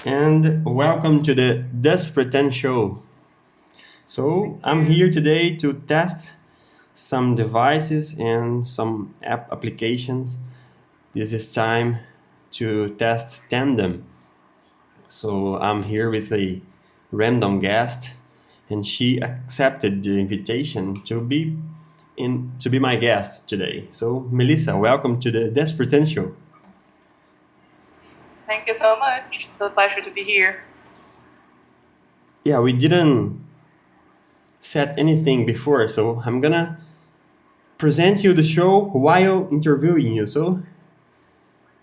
And welcome to the Despretenshow. So I'm here today to test some devices and some app applications. This is time to test Tandem. So I'm here with a random guest, and she accepted the invitation to be my guest today. So Melissa, welcome to the Despretenshow. Thank you so much. It's a pleasure to be here. Yeah, we didn't set anything before, so I'm gonna present you the show while interviewing you. So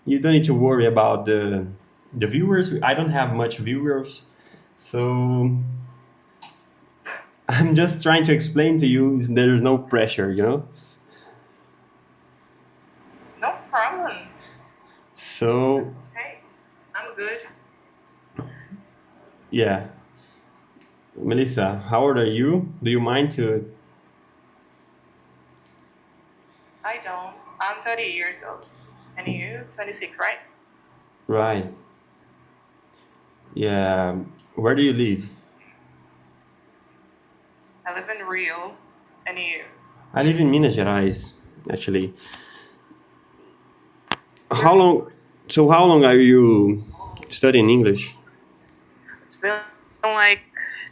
you don't need to worry about the viewers. I don't have much viewers, so I'm just trying to explain to you is there's no pressure. No problem. So Okay, I'm good. yeah, Melissa, how old are you? Do you mind to? I don't. I'm 30 years old. And you? 26, right? Right. Yeah. Where do you live? I live in Rio. And you? I live in Minas Gerais, actually. You're How long? yours. So how long are you studying English? It's been like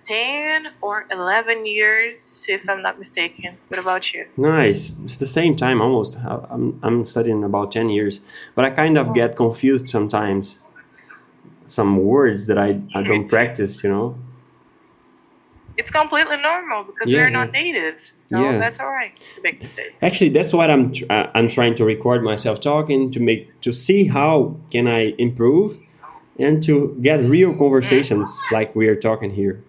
10 or 11 years, if I'm not mistaken. What about you? Nice. It's the same time almost. I'm studying about 10 years, but I kind of get confused sometimes. Some words that I Me don't too. practice. It's completely normal because Yeah, we're yeah, not natives. So yeah. that's all right to make mistakes. Actually, that's what I'm trying to record myself talking to see how can I improve and to get real conversations like we are talking here.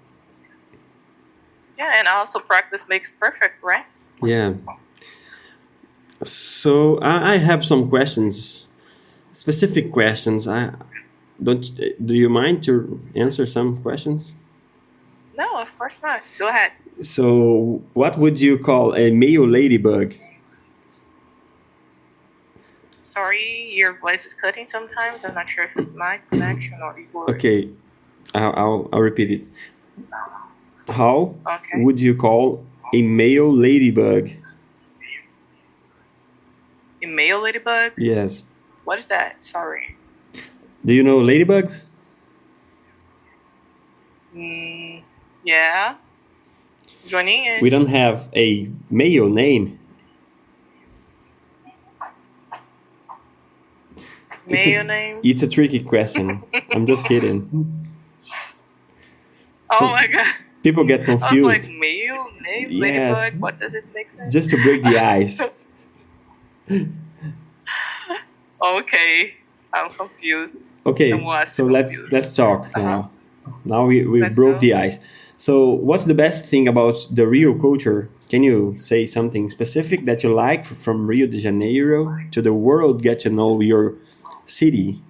Yeah, and also practice makes perfect, right? Yeah. So I have some questions, specific questions. I don't. Do you mind to answer some questions? No, of course not. Go ahead. So, what would you call a male ladybug? Sorry, your voice is cutting sometimes. I'm not sure if it's my connection or yours. Okay, I'll repeat it. How Okay. would you call a male ladybug? A male ladybug? Yes. What is that? Sorry. Do you know ladybugs? Yeah. Joining in. We don't have a male name. Male name? It's a tricky question. I'm just kidding. Oh So my god. people get I was like, confused. male name? Yes, Ladybug? What does it make sense? just to break the ice. Okay. I'm confused. Okay, Somewhat so confused. let's talk now. Now we Let's broke go. the ice. So what's the best thing about the Rio culture? Can you say something specific that you like from Rio de Janeiro to the world get to know your city?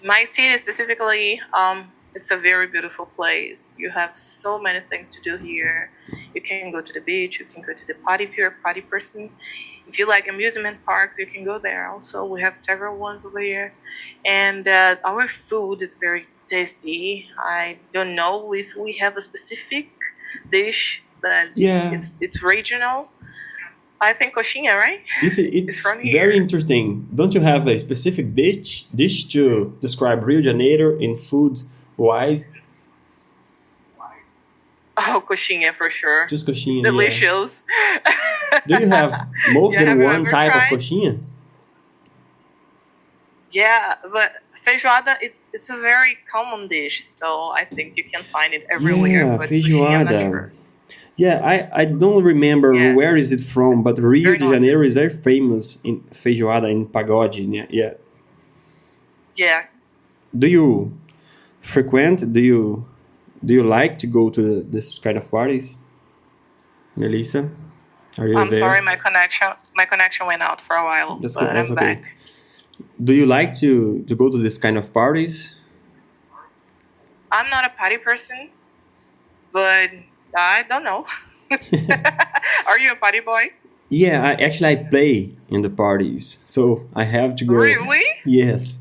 My city specifically, it's a very beautiful place. You have so many things to do here. You can go to the beach, you can go to the party if you're a party person. If you like amusement parks, you can go there also. We have several ones over here. And our food is very tasty. I don't know if we have a specific dish that Yeah, it's regional. I think coxinha, right? It's it's from very here. interesting. Don't you have a specific dish to describe Rio de Janeiro in food wise? Oh, coxinha for sure. Just It's coxinha, yeah. delicious. Do you have most Yeah, than have you one ever type of tried? coxinha? Yeah, but feijoada it's a very common dish, so I think you can find it everywhere. Yeah, But coxinha, I'm not feijoada. sure. Yeah, I don't remember Yeah, where is it from, but it's Rio very de known. Janeiro is very famous in feijoada in pagode. Yeah, yeah. Yes. Do you frequent? Do you like to go to this kind of parties, Melissa? Are you I'm sorry, there? my connection went out for a while, That's good. but That's I'm okay. back. Do you like to go to this kind of parties? I'm not a party person, but I don't know. Are you a party boy? Yeah, I play in the parties, so I have to go. Really? Yes.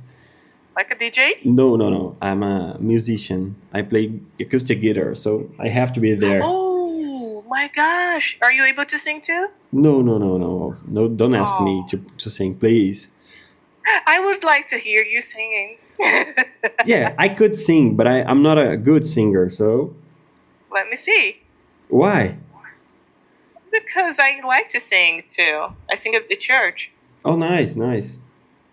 Like a DJ? No, no, no. I'm a musician. I play acoustic guitar, so I have to be there. Oh my gosh. Are you able to sing too? No, no, no, no, no. Don't ask me Oh, to sing, please. I would like to hear you singing. Yeah, I could sing, but I'm not a good singer. So Let me see. why? Because I like to sing too. I sing at the church. Oh, nice, nice.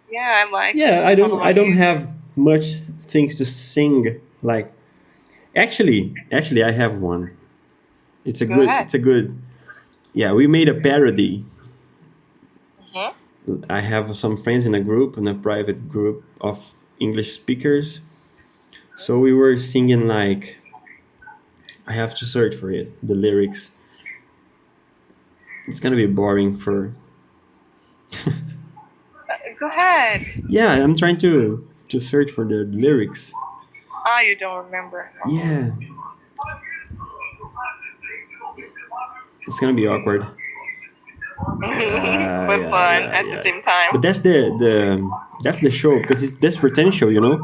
Yeah, I like Yeah, to talk I about don't music. have much things to sing. Like actually, I have one. Go ahead. It's a good. Yeah, we made a parody. Hmm. I have some friends in a private group of English speakers. So we were singing like I have to search for it, the lyrics. It's gonna be boring for. Go ahead. Yeah, I'm trying to search for the lyrics. Ah, you don't remember. Yeah, it's gonna be awkward. But fun at the Yeah. same time. But that's the show because it's Despretenshow, you know.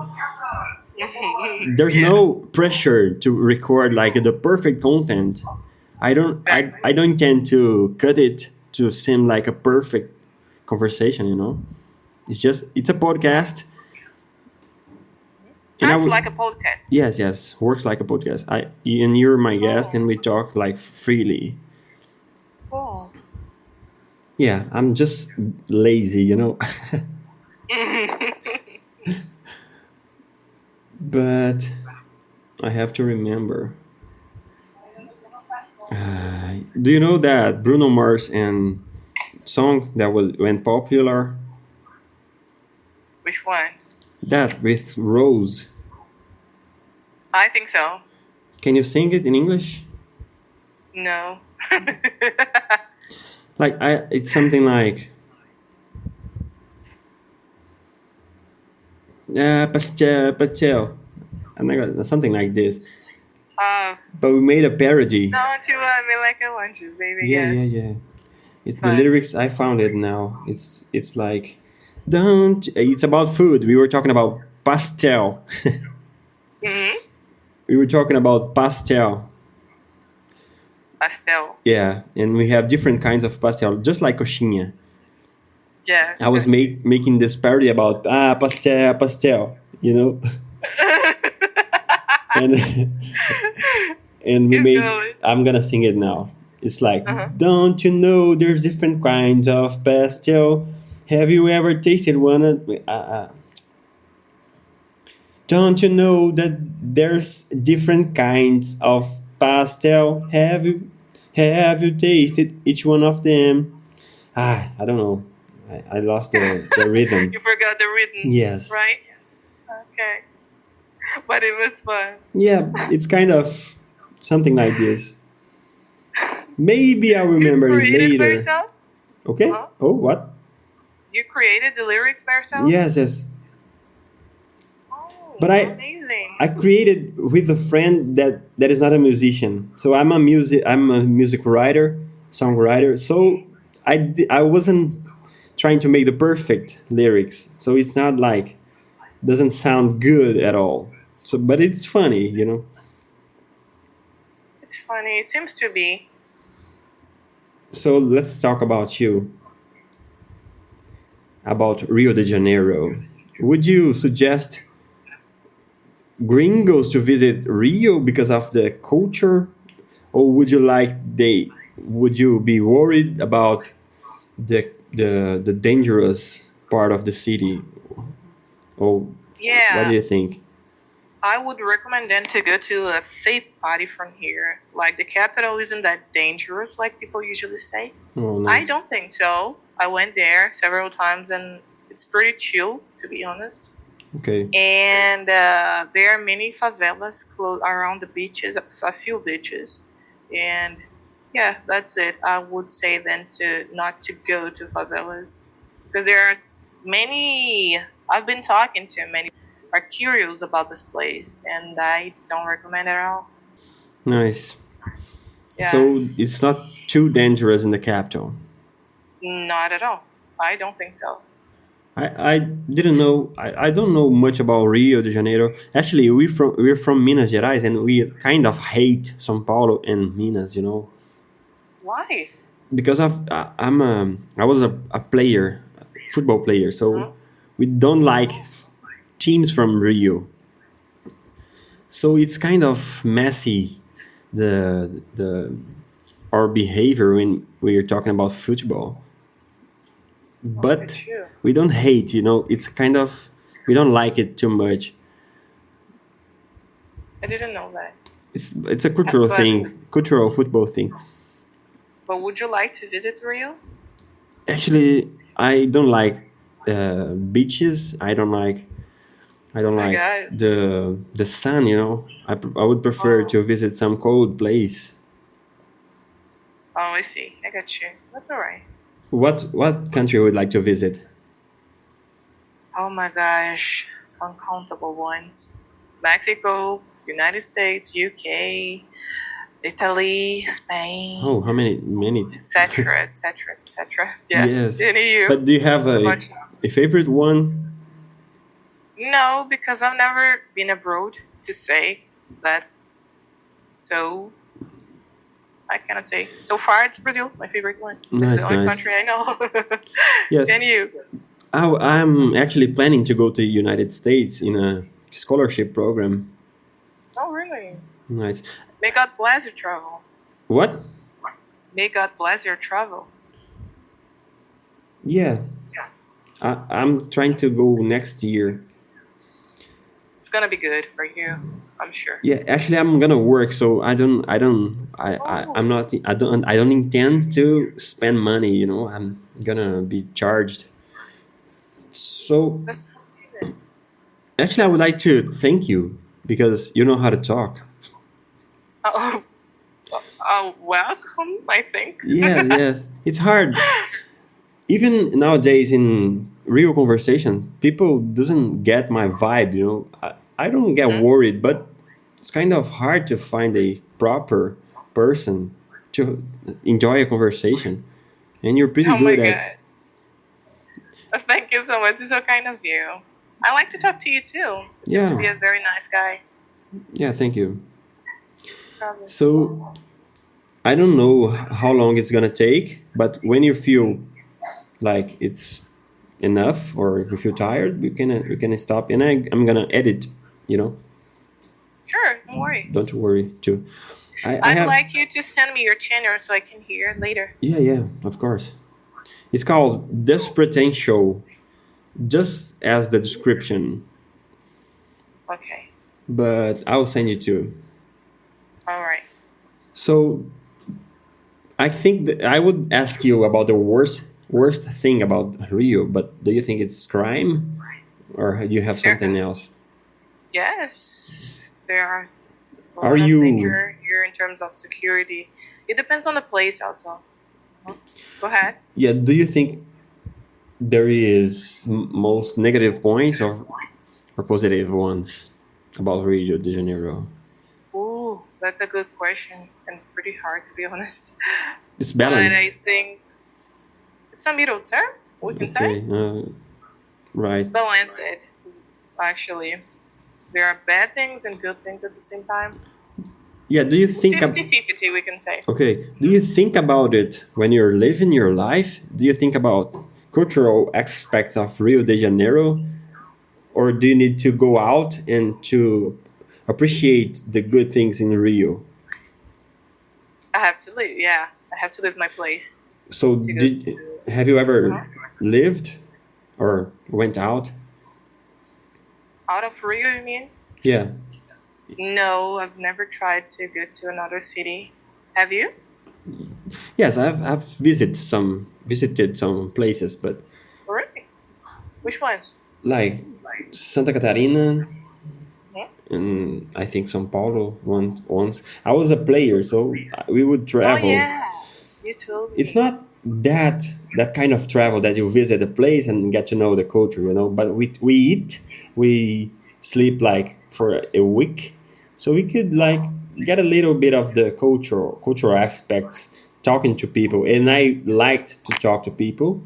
There's Yes, no pressure to record like the perfect content. exactly. I don't intend to cut it to seem like a perfect conversation, you know. It's a podcast, and I Acts would like a podcast. yes works like a podcast. I and you're my guest, and Oh, we talk like freely. cool. Yeah, I'm just lazy, you know. But I have to remember. Do you know that Bruno Mars and song that was went popular? Which one? That with Rose. I think so. Can you sing it in English? No. It's something like pastel, and something like this. uh, But we made a parody. don't you want me like I want you, baby? Yeah, Yes, yeah, yeah. it's The fun. lyrics I found it now. It's like don't. It's about food. We were talking about pastel. Hmm. We were talking about pastel. Pastel. Yeah, and we have different kinds of pastel, just like coxinha. Yeah, I was got you. making this parody about pastel, pastel, you know, and and we Keep made. going. I'm gonna sing it now. It's like, Uh-huh. don't you know there's different kinds of pastel? Have you ever tasted one? Don't you know that there's different kinds of pastel? Have you tasted each one of them? I don't know. I lost the rhythm. You forgot the rhythm, Yes. right? Okay. But it was fun. Yeah, it's kind of something like this. Maybe I'll You remember it created by later. yourself? Okay? Uh-huh. Oh, what? You created the lyrics by yourself? Yes, yes. Oh, But amazing. I created with a friend that is not a musician. So I'm a music writer, songwriter. So I wasn't trying to make the perfect lyrics. So it's not like doesn't sound good at all. So but it's funny, you know. It's funny. It seems to be. So let's talk about you, about Rio de Janeiro. Would you suggest gringos to visit Rio because of the culture, or would you be worried about the dangerous part of the city? Or what do Yeah, you think? I would recommend them to go to a safe party from here. Like the capital isn't that dangerous, like people usually say. Oh, I nice. don't think so. I went there several times and it's pretty chill, to be honest. Okay. And there are many favelas around the beaches, a few beaches. And yeah, that's it. I would say then to not to go to favelas because there are Many, I've been talking to many are curious about this place, and I don't recommend it at all. Nice. So Yes, it's not too dangerous in the capital. not at all. I don't think so. I didn't know. I don't know much about Rio de Janeiro. Actually, we're from Minas Gerais, and we kind of hate São Paulo and Minas. Why? Because I was a player, football player. So Huh? we don't like teams from Rio. So it's kind of messy, the our behavior when we're talking about football. Oh, look But at you. we don't hate. It's kind of we don't like it too much. I didn't know that. It's a cultural But thing, cultural football thing. but would you like to visit Rio? Actually, I don't like beaches. I don't Oh my like God. the sun. I would prefer Oh, to visit some cold place. oh, I see. I got you. That's all right. What country would like to visit? Oh my gosh, uncountable ones. Mexico, United States, UK, Italy, Spain, Oh, how many? etc., etc., etc. Yeah, Yes, any you? but do you have What about you? a favorite one? No, because I've never been abroad to say that. So I cannot say. So far, it's Brazil, my favorite one. It's the Nice, only nice. country I know. Yes, And you? I'm actually planning to go to the United States in a scholarship program. Oh, really? Nice. May God bless your travel. What? May God bless your travel. Yeah, I'm trying to go next year. It's gonna be good for you, I'm sure. Yeah, actually, I'm gonna work, so I'm Oh, not, I don't intend to spend money. I'm gonna be charged. So that's good. actually, I would like to thank you because you know how to talk. Oh, welcome, I think. Yes, yes, it's hard. Even nowadays in real conversation, people doesn't get my vibe. I don't get Hmm? worried, but it's kind of hard to find a proper person to enjoy a conversation, and you're pretty Oh my good at. God. Thank you so much. It's so kind of you. I like to talk to you too. You seem to Yeah, be a very nice guy. yeah, thank you. Probably. So I don't know how long it's gonna take, but when you feel like it's enough or you feel tired, we can stop, and I'm gonna edit. You know, Sure, don't worry. don't worry too. I I'd have. like you to send me your channel so I can hear it later. Yeah, yeah, of course. It's called Despretenshow, just as the description, Okay. but I'll send you to. All right. So I think that I would ask you about the worst thing about Rio, but do you think it's crime or do you have There, something else? yes, there are a Are lot of you danger here in terms of security. It depends on the place also. Mhm. Go ahead. yeah, do you think there is most negative points or positive ones about Rio de Janeiro? Ooh, that's a good question and pretty hard to be honest. It's But I balanced. think it's a middle term, we can say. Okay, right. It's balanced, actually. There are bad things and good things at the same time. Yeah, do you think 50-50, we can say. okay, do you think about it when you're living your life? Do you think about cultural aspects of Rio de Janeiro, or do you need to go out and to appreciate the good things in Rio? I have to leave, yeah. I have to leave my place So to go did to. have you ever Uh-huh. lived or went out? Out of Rio, you mean? Yeah. No, I've never tried to go to another city. Have you? Yes, I've visited some places, but Really? Which ones? like Santa Catarina Hmm? and I think São Paulo once. I was a player, so we would Oh travel. yeah, you told It's me. not that that kind of travel that you visit a place and get to know the culture, but we eat, we sleep like for a week, so we could like get a little bit of the cultural aspects, talking to people, and I liked to talk to people,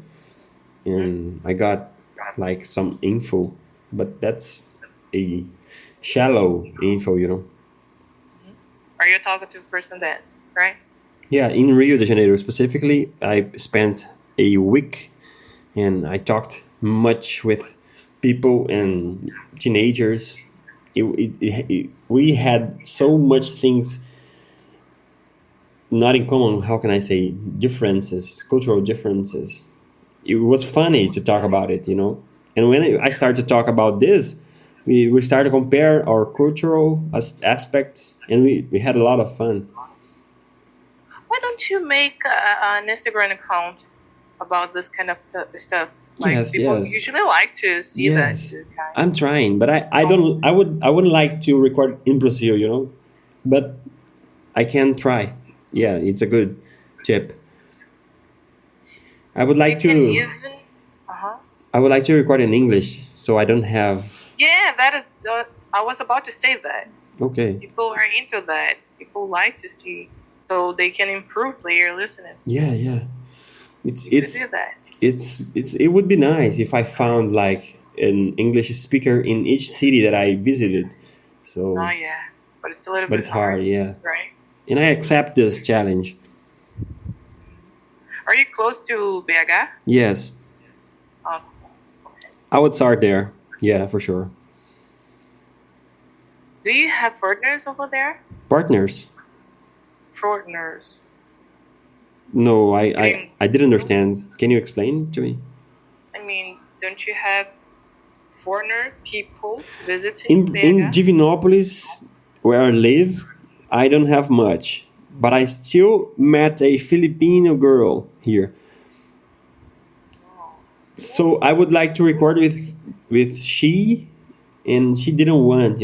and I got like some info, but that's a shallow info. Are you a talkative person then, right? Yeah, in Rio de Janeiro specifically, I spent a week and I talked much with people and teenagers. We had so much things not in common. How can I say differences, cultural differences? It was funny to talk about it. And when I started to talk about this, we started to compare our cultural aspects, and we had a lot of fun. Why don't you make an Instagram account about this kind of stuff? Like Yes, people yes. usually like to see that Yes, too, kind. I'm trying, but I don't. I wouldn't like to record in Brazil. But I can try. Yeah, it's a good tip. I would You like can to. even. Uh huh. I would like to record in English, so I don't have. Yeah, that is. I was about to say that. Okay. People are into that. People like to see, so they can improve their listening Yeah, skills. yeah. It's You could do it's that. it would be nice if I found like an English speaker in each city that I visited. Oh So, yeah, but it's a little but bit it's hard, hard, yeah. right? And I accept this challenge. Are you close to BH? Yes, Oh, I would start there. Yeah, for sure. do you have partners over there? Partners? Partners. No, I mean, I didn't understand. Can you explain to me? don't you have foreigner people visiting In BH? Divinopolis, where I live, I don't have much, but I still met a Filipino girl here. Oh. So I would like to record with she, and she didn't want.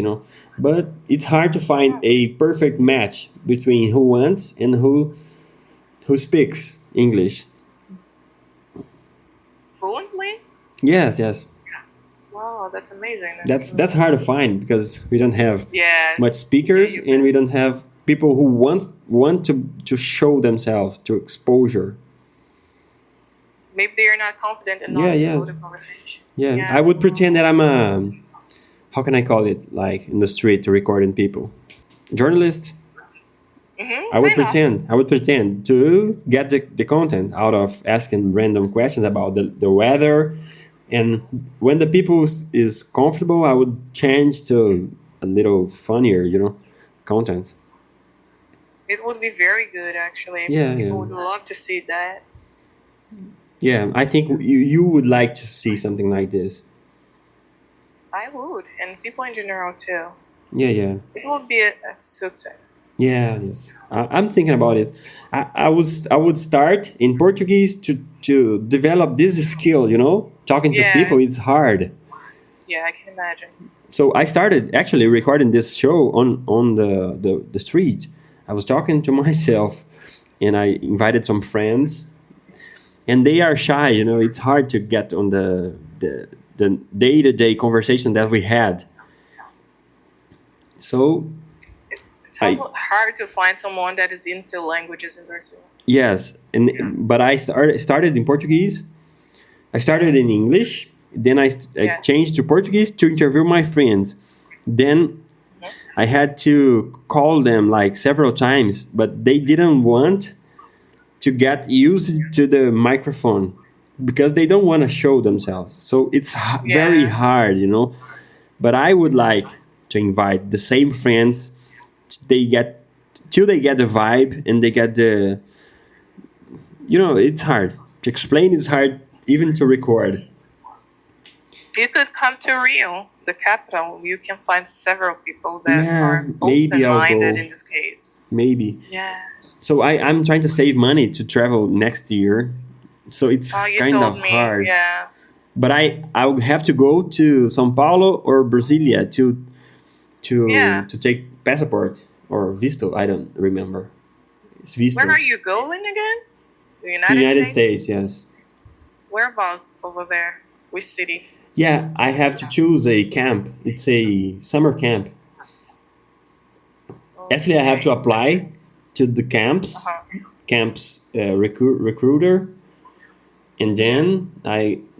But it's hard to find a perfect match between who wants and who speaks English. Fluently? Yes, yes. Wow, that's amazing. That's hard to find because we don't have much Yes. Yeah, speakers, you and can. we don't have people who want to show themselves to exposure. Maybe they're not confident Yeah, enough to yeah, hold a conversation. yeah. Yeah, I would that's pretend that I'm a, how can I call it, like in the street recording people, journalist. I know. I would pretend to get the content out of asking random questions about the weather. And when the people is comfortable, I would change to a little funnier, content. It would be very good actually. Yeah, yeah. People would love to see that. Yeah, I think you would like to see something like this. I would, and people in general too. Yeah, yeah. It would be a success. Yeah, yes. I'm thinking about it. I would start in Portuguese to develop this skill. Talking to people Yes. is hard. Yeah, I can imagine. So I started actually recording this show on the street. I was talking to myself, and I invited some friends, and they are shy. It's hard to get on the day-to-day conversation that we had. So It's I also hard to find someone that is into languages in Brazil. yes, but I started in Portuguese. I started in English. Then I Yeah. changed to Portuguese to interview my friends. Then I had to call them like several times, but they didn't want to get used to the microphone because they don't want to show themselves. So it's very Yeah. hard. But I would like to invite the same friends. They get till they get the vibe and they get it's hard to explain. It's hard even to record. You could come to Rio, the capital. You can find several people that Yeah, are maybe I'll open-minded go. in this case. Maybe. Yes. So I'm trying to save money to travel next year. So it's Oh, you kind told of me. hard. Yeah. But I would have to go to São Paulo or Brasilia Yeah. to take passport or visto. I don't remember. It's Where visto. are you going again? The To United United States? States, yes. Whereabouts over there? Which city? Yeah, I have to choose a camp. It's a summer camp. Actually, I have to Okay. apply to the Uh camps, huh. recruiter, and then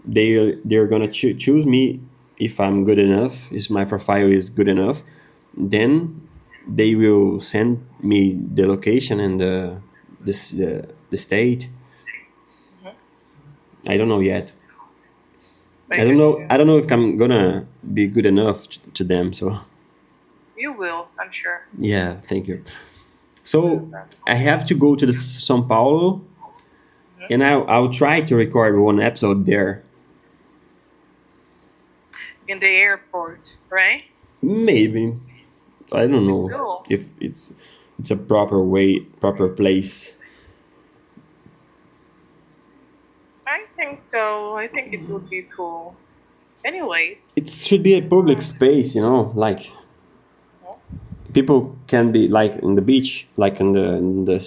they're gonna choose me if I'm good enough, if my profile is good enough. Then they will send me the location and the state. Hmm. I don't know yet. I got you. I don't know if I'm gonna be good enough to them. So You will, I'm sure. yeah, thank you. So I have to go to the São Paulo, Hmm. and I'll try to record one episode there. In the airport, right? Maybe, I don't It's know cool. if it's a proper place. I think so. I think it would be cool. Anyways. It should be a public space, like Mhm. people can be like in the beach, like in the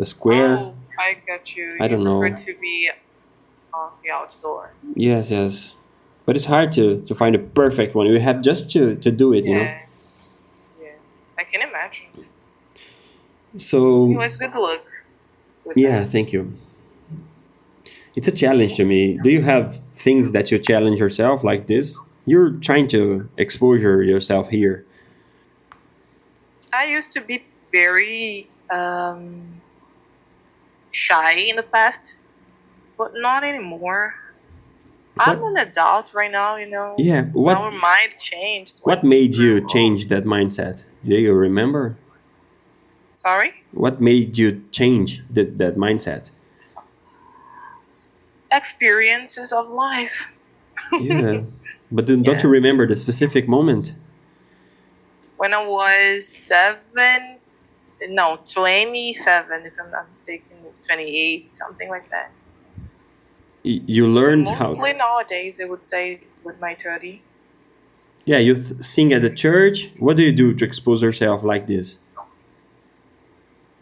square. Oh, I got you. I You don't prefer know. to be on the outdoors. Yes, yes, but it's hard to find a perfect one. You have just to do it. Yes. Yeah. I can imagine. So Anyways, good luck with yeah, that. thank you. It's a challenge to me. Do you have things that you challenge yourself like this? You're trying to exposure yourself here. I used to be very shy in the past, but not anymore. I'm What? an adult right now. Yeah. Our mind changed when What made we you grew old. change that mindset? Do you remember? Sorry? What made you change that mindset? Experiences of life. Yeah. But then don't you Yeah. remember the specific moment? When I was 27, if I'm not mistaken, 28, something like that. You But learned how. mostly nowadays, I would say with my 30. Yeah, you sing at the church. What do you do to expose yourself like this?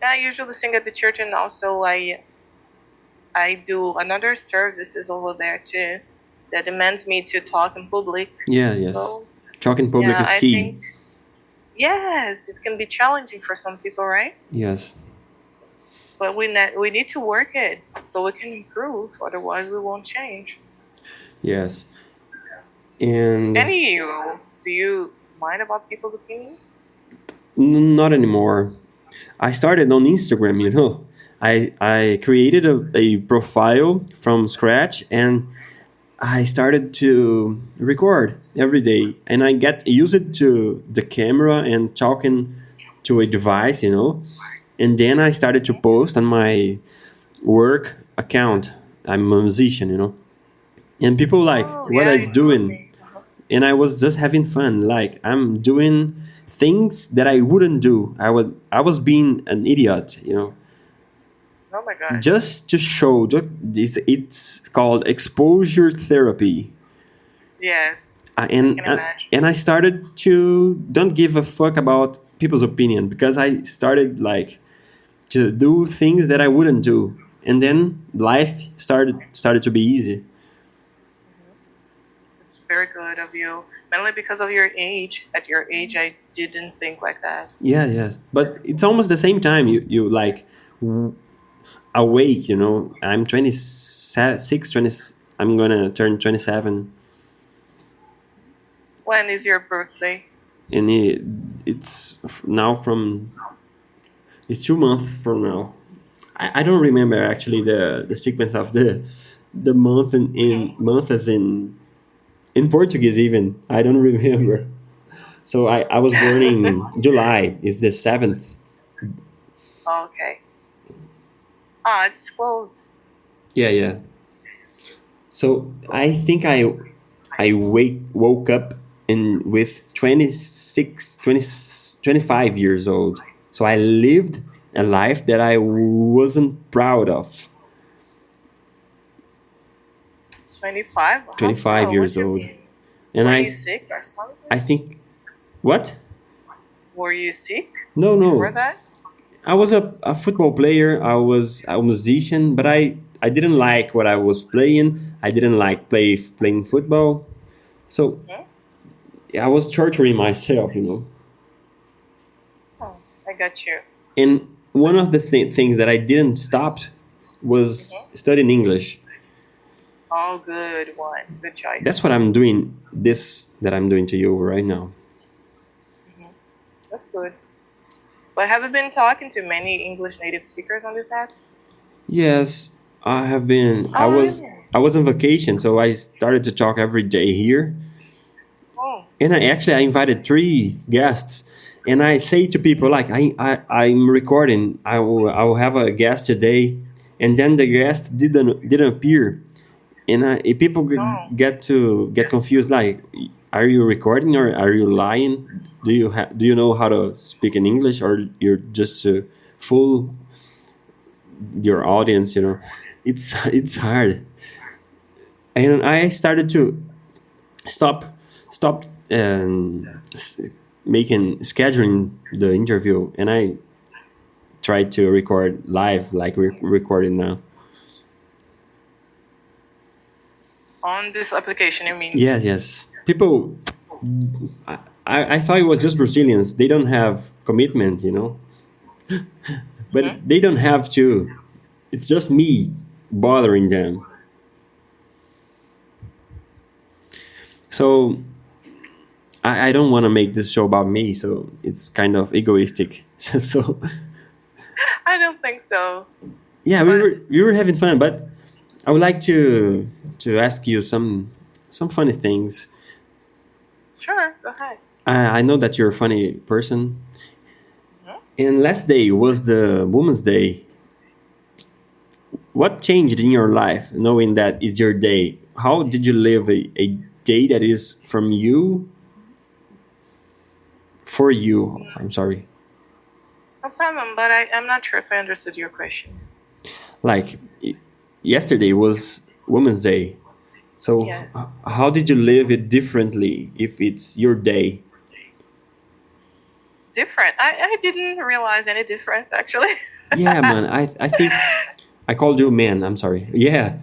I usually sing at the church, and also I do another services over there too that demands me to talk in public. Yeah, yes. So Talk in public yeah, is I key. think yes, it can be challenging for some people, right? Yes. But we need to work it so we can improve. Otherwise, we won't change. Yes. And And you, do you mind about people's opinion? not anymore. I started on Instagram. I created a profile from scratch, and I started to record every day, and I get used to the camera and talking to a device. And then I started to post on my work account. I'm a musician. And people like, Oh what yeah, I you told doing? me. Uh-huh. And I was just having fun. Like I'm doing things that I wouldn't do. I was being an idiot. Oh my god. Just to show. It's called exposure therapy. Yes, Uh, I and can uh, imagine. and I started to don't give a fuck about people's opinion, because I started like to do things that I wouldn't do, and then life started to be easy. It's very good of you. Mainly because of your age. At your age, I didn't think like that. Yeah, yeah, but That's it's cool. almost the same time you like awake. I'm 26, 20. I'm gonna turn 27, When is your birthday? and it's now from it's 2 months from now. I don't remember actually the sequence of the month in month as in Portuguese even. I don't remember. So I was born in July. It's the 7th. Okay. Ah, it's close. Yeah, yeah. So I think I woke up in with 26, 20, 25 years old. So I lived a life that I wasn't proud of. 25? How 25 so? What years do you old. mean? And Were you sick or something? I think what? Were you sick No, before no. that? I was a football player. I was a musician, but I didn't like what I was playing. I didn't like playing football. So Mhm. I was torturing myself, you know. Oh, I got you. And one of the things that I didn't stop was Hmm. studying English. Oh, good one. Good That's choice. what I'm doing. This that I'm doing to you right now. Hmm. That's good. But have you been talking to many English native speakers on this app? Yes, I have been. Oh, really? I was on vacation, so I started to talk every day here. Oh, And I invited three guests, and I say to people like I'm recording. I will have a guest today, and then the guest didn't appear, and people no. get to get confused. Like, are you recording or are you lying? Do you know how to speak in English, or you're just to fool your audience? You know, it's hard, and I started to stop stop making scheduling the interview, and I tried to record live like we're recording now. On this application, I mean. Yes, people. I thought it was just Brazilians. They don't have commitment, you know, but Hmm. they don't have to. It's just me bothering them. So I don't want to make this show about me. So it's kind of egoistic. So I don't think so. yeah, But we were having fun, but I would like to ask you some funny things. sure, go ahead. I know that you're a funny person. Hmm. And last day was the Women's Day. What changed in your life knowing that it's your day? How did you live a day that is from you for you? I'm sorry. No problem, but I'm not sure if I understood your question. Like yesterday was Women's Day. So Yes. how did you live it differently if it's your day? Different. I didn't realize any difference actually. Yeah, man. I think I called you man. I'm sorry. Yeah,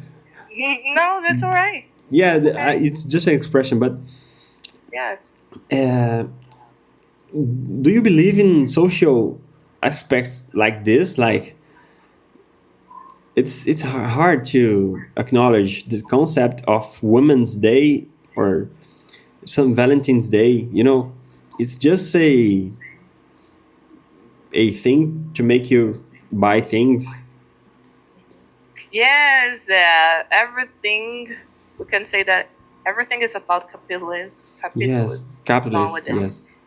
No, that's all right. yeah. It's okay. It's just an expression. But Yes. uh, do you believe in social aspects like this? Like it's hard to acknowledge the concept of Women's Day or some Valentine's Day. You know, it's just a thing to make you buy things. Yes. Everything. We can say that everything is about capitalism. Yes, Capitalism capitalist. Yes, nowadays.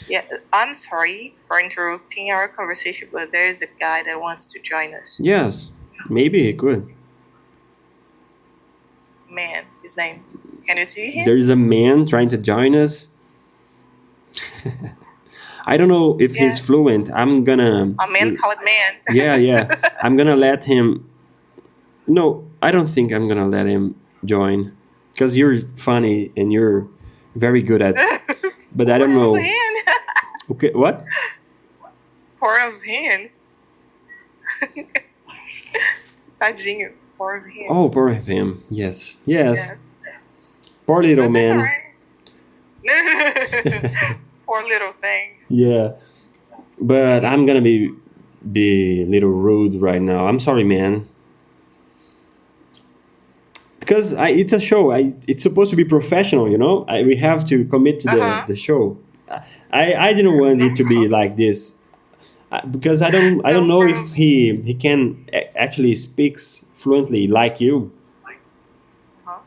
Yeah. I'm sorry for interrupting our conversation, but there is a guy that wants to join us. yes. Maybe it could. Man, his name. Can you see him? There is a man trying to join us. I don't know if he's Yes. fluent. I'm gonna. A man called man. Yeah. I'm gonna let him. No, I don't think I'm gonna let him join because you're funny and you're very good at. But I don't Poor of know. him. Okay, what? Poor of him. Tadinho. Poor of him. Oh, poor of him. Yes. Yeah. Poor little But that's man. alright. Poor little thing. Yeah. But I'm gonna be a little rude right now. I'm sorry, man. Because it's a show. It's supposed to be professional, you know. We have to commit to Uh-huh. the show. I didn't want No it to be problem. like this because I don't No know problem. if he can actually speaks fluently like you. Uh-huh.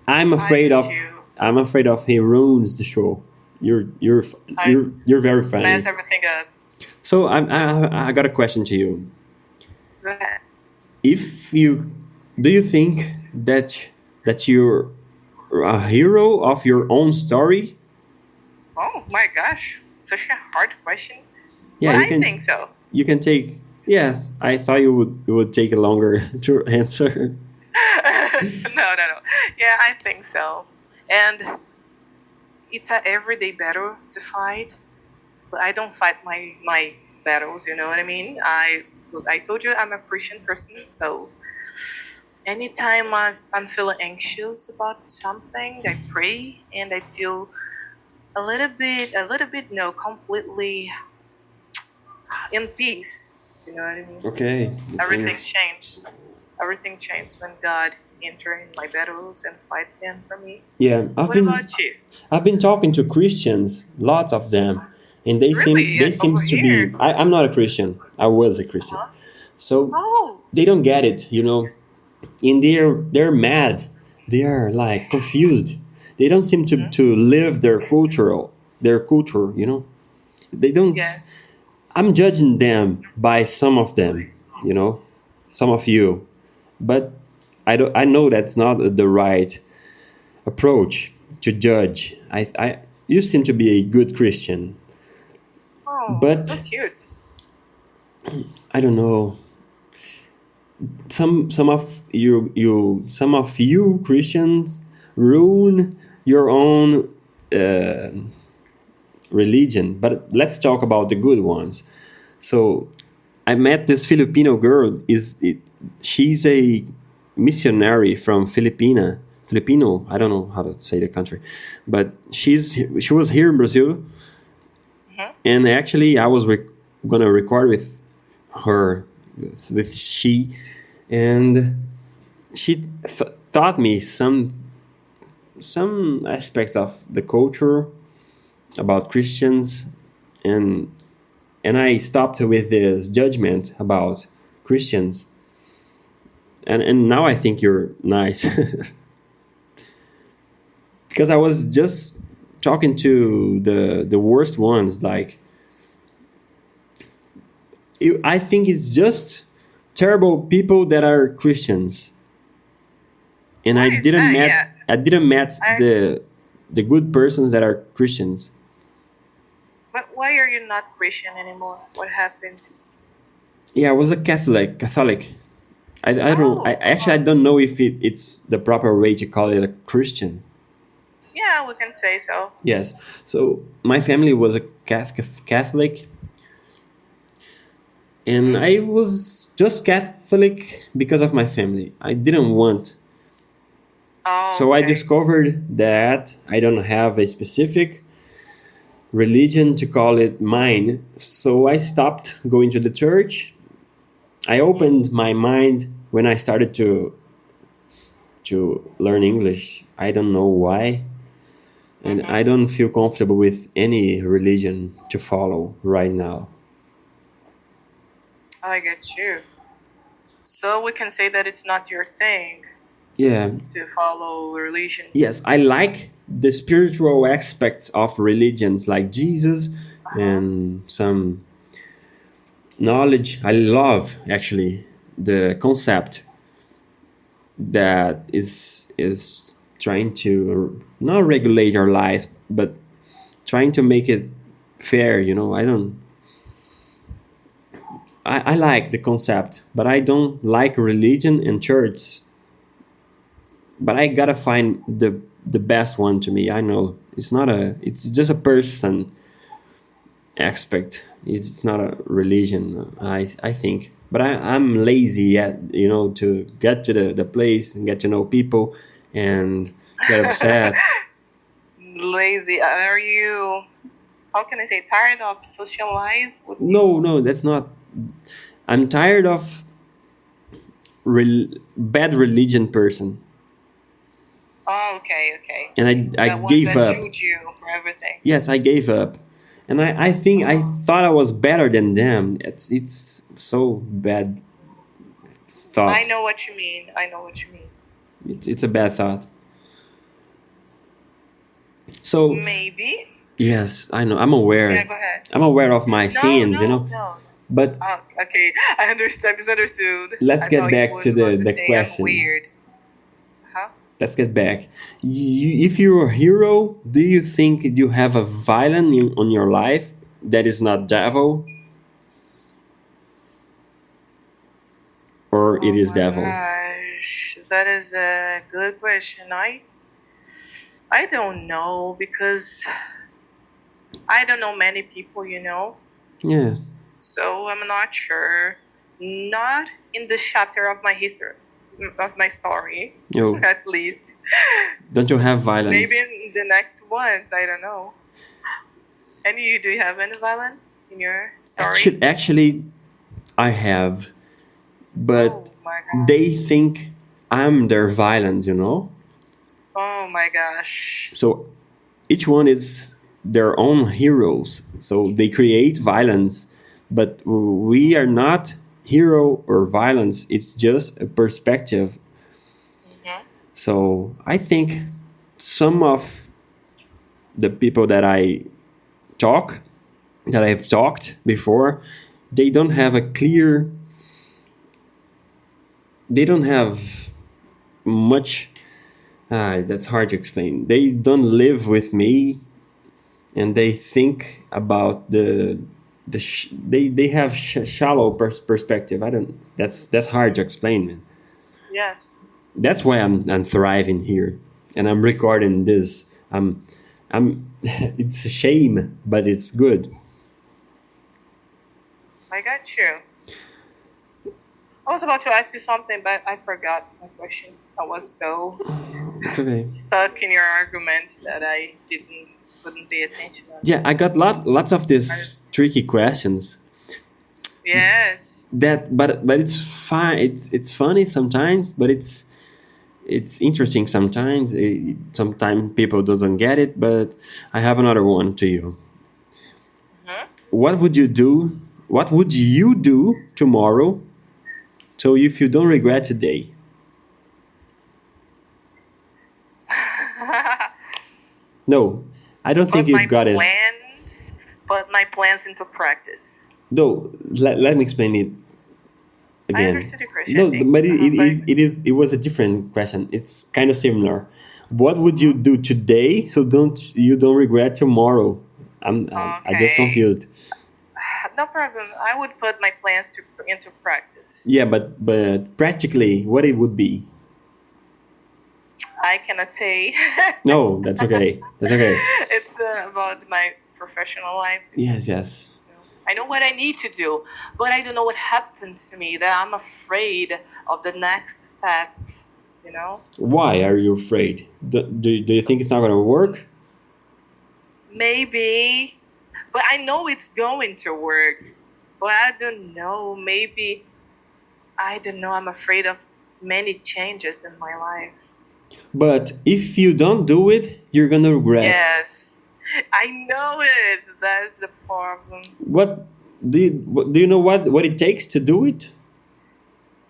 I'm I afraid get of you. he ruins the show. I You're very mess funny. everything up. So I got a question to you. Go ahead. If you do you think that you're a hero of your own story? Oh my gosh. Such a hard question. Yeah, But I think so. you can take. Yes, I thought you would take longer to answer. No. Yeah, I think so. And it's an everyday battle to fight. But I don't fight my battles, you know what I mean? Look, I told you I'm a Christian person, so anytime I'm feeling anxious about something, I pray and I feel no, completely in peace. You know what I mean? Okay, it's Everything nice. changed. Everything changed when God entered in my battles and fights them for me. Yeah, What about you? I've been talking to Christians, lots of them, and Really? they Over seems to here? be. I'm not a Christian. I was a Christian, Huh? so Oh. they don't get it. And they're mad. They are like confused. They don't seem Hmm. to live their culture. They don't. Yes. I'm judging them by some of them. Some of you, but I know that's not the right approach to judge. You seem to be a good Christian, Oh, so but cute. I don't know. Some of you Christians ruin your own uh, religion. But let's talk about the good ones. So I met this Filipino girl. She's a missionary from Filipino. I don't know how to say the country, but she was here in Brazil, Hmm. and actually I was gonna record with her, with she, and she taught me some aspects of the culture about Christians, and I stopped with this judgment about Christians, and now I think you're nice because I was just talking to the worst ones. Like, I think it's just terrible people that are Christians, and Why is that? Yeah. I didn't met I. the good persons that are Christians. But why are you not Christian anymore? What happened? Yeah, I was a Catholic. I don't I Oh. actually I don't know if it's the proper way to call it a Christian. Yeah, we can say so. Yes. So my family was a Catholic, and Hmm. I was just Catholic because of my family. I didn't want. Oh, So I okay. discovered that I don't have a specific religion to call it mine. So I stopped going to the church. I Hmm. opened my mind when I started to learn English. I don't know why. And Hmm. I don't feel comfortable with any religion to follow right now. I get you. So we can say that it's not your thing Yeah, to follow religions. yes, I like the spiritual aspects of religions like Jesus Uh-huh. and some knowledge. I love actually the concept that is trying to not regulate our lives, but trying to make it fair. I like the concept, but I don't like religion and church. But I gotta find the best one to me. I know it's just a person aspect. It's not a religion. I think, but I'm lazy at to get to the place and get to know people and get upset. Lazy. Are you, how can I say, tired of socialize with No, people? no, that's not. I'm tired of bad religion person, Oh, okay, okay. and I That ones gave that up. judge you for everything. Yes, I gave up, and I think I Oh. thought I was better than them. It's so bad I thought. know what you mean. I know what you mean. It's a bad thought. So Maybe. yes, I know. I'm Yeah, aware. go ahead. I'm aware of my No, sins. no, no. But Oh, okay. I understand. Misunderstood. let's I get thought you back to was about to the say I'm question. weird. Huh? Let's get back. If you're a hero, do you think you have a villain on your life that is not devil, or it Oh is my devil? gosh, that is a good question. I don't know because I don't know many people, Yeah. so I'm not sure. Not in this chapter of my history, of my story, No, at least. don't you have violence? Maybe in the next ones, I don't know. And you, do you have any violence in your story? Actually, I have, but Oh my god. they think I'm their violent, you know? Oh my gosh. So each one is their own heroes. So they create violence, but we are not hero or violence. It's just a perspective. Mhm. So I think some of the people that I've talked before, they don't have a clear, they don't have much. That's hard to explain. They don't live with me, and they think about they have shallow perspective. I don't. That's hard to explain, man. Yes. That's why I'm thriving here, and I'm recording this. I'm. It's a shame, but it's good. I got you. I was about to ask you something, but I forgot my question. I was so It's okay. stuck in your argument that I couldn't pay attention. Yeah, I got lots of these tricky questions. Yes. But it's fine. It's funny sometimes, but it's interesting sometimes. Sometimes people doesn't get it, but I have another one to you. Mhm. What would you do? What would you do tomorrow? So if you don't regret today, no, I don't think Put you my got it. plans, put my plans into practice. No, let me explain it I again. understood your question. No, I think. but But it was a different question. It's kind of similar. What would you do today so you don't regret tomorrow? I just okay, confused. no problem. I would put my plans into practice. Yeah, but practically, what it would be? I cannot say. No, that's okay. That's okay. It's about my professional life. Yes, yes. I know what I need to do, but I don't know what happens to me. That I'm afraid of the next steps. You know, Why are you afraid? Do you think it's not going to work? maybe, but I know it's going to work. But I don't know. Maybe I don't know. I'm afraid of many changes in my life. But if you don't do it, you're going to regret. Yes, I know it. That's the problem. What do you know what it takes to do it?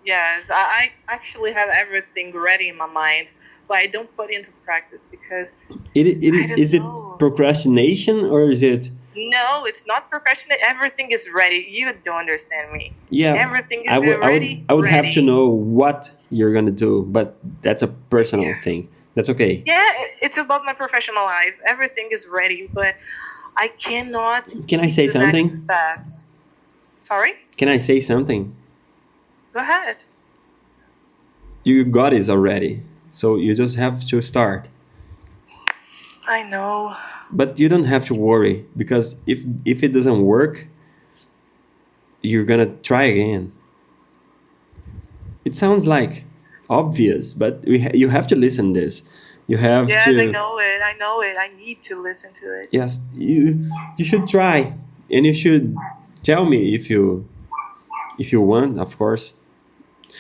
Yes, I actually have everything ready in my mind, but I don't put into practice because I don't Is it know. procrastination or is it? No, it's not procrastinate. Everything is ready. You don't understand me. Yeah, Everything is I would already I would have to ready. know what you're gonna do, but that's a personal thing. That's okay. Yeah, it's about my professional life. Everything is ready, but I cannot Can I keep say the something? next steps. Sorry? Can I say something? Go ahead. You got it already, so you just have to start. I know. But you don't have to worry because if it doesn't work, you're gonna try again. It sounds like obvious, but you have to listen this. You have Yes, I to. know it. I know it. I need to listen to it. Yes, you should try, and you should tell me if you want, of course.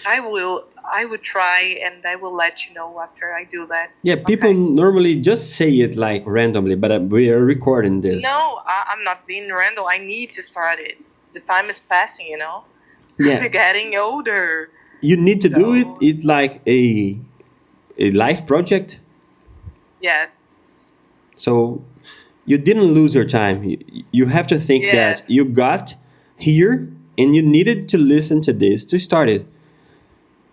I will. I would try, and I will let you know after I do that. Yeah, people Okay. normally just say it like randomly, but we are recording this. No, I'm not being random. I need to start it. The time is passing, you know. Yeah. I'm getting older. You need to do it. So- It's like a life project. Yes. So you didn't lose your time. You have to think that Yes. you got here and you needed to listen to this to start it.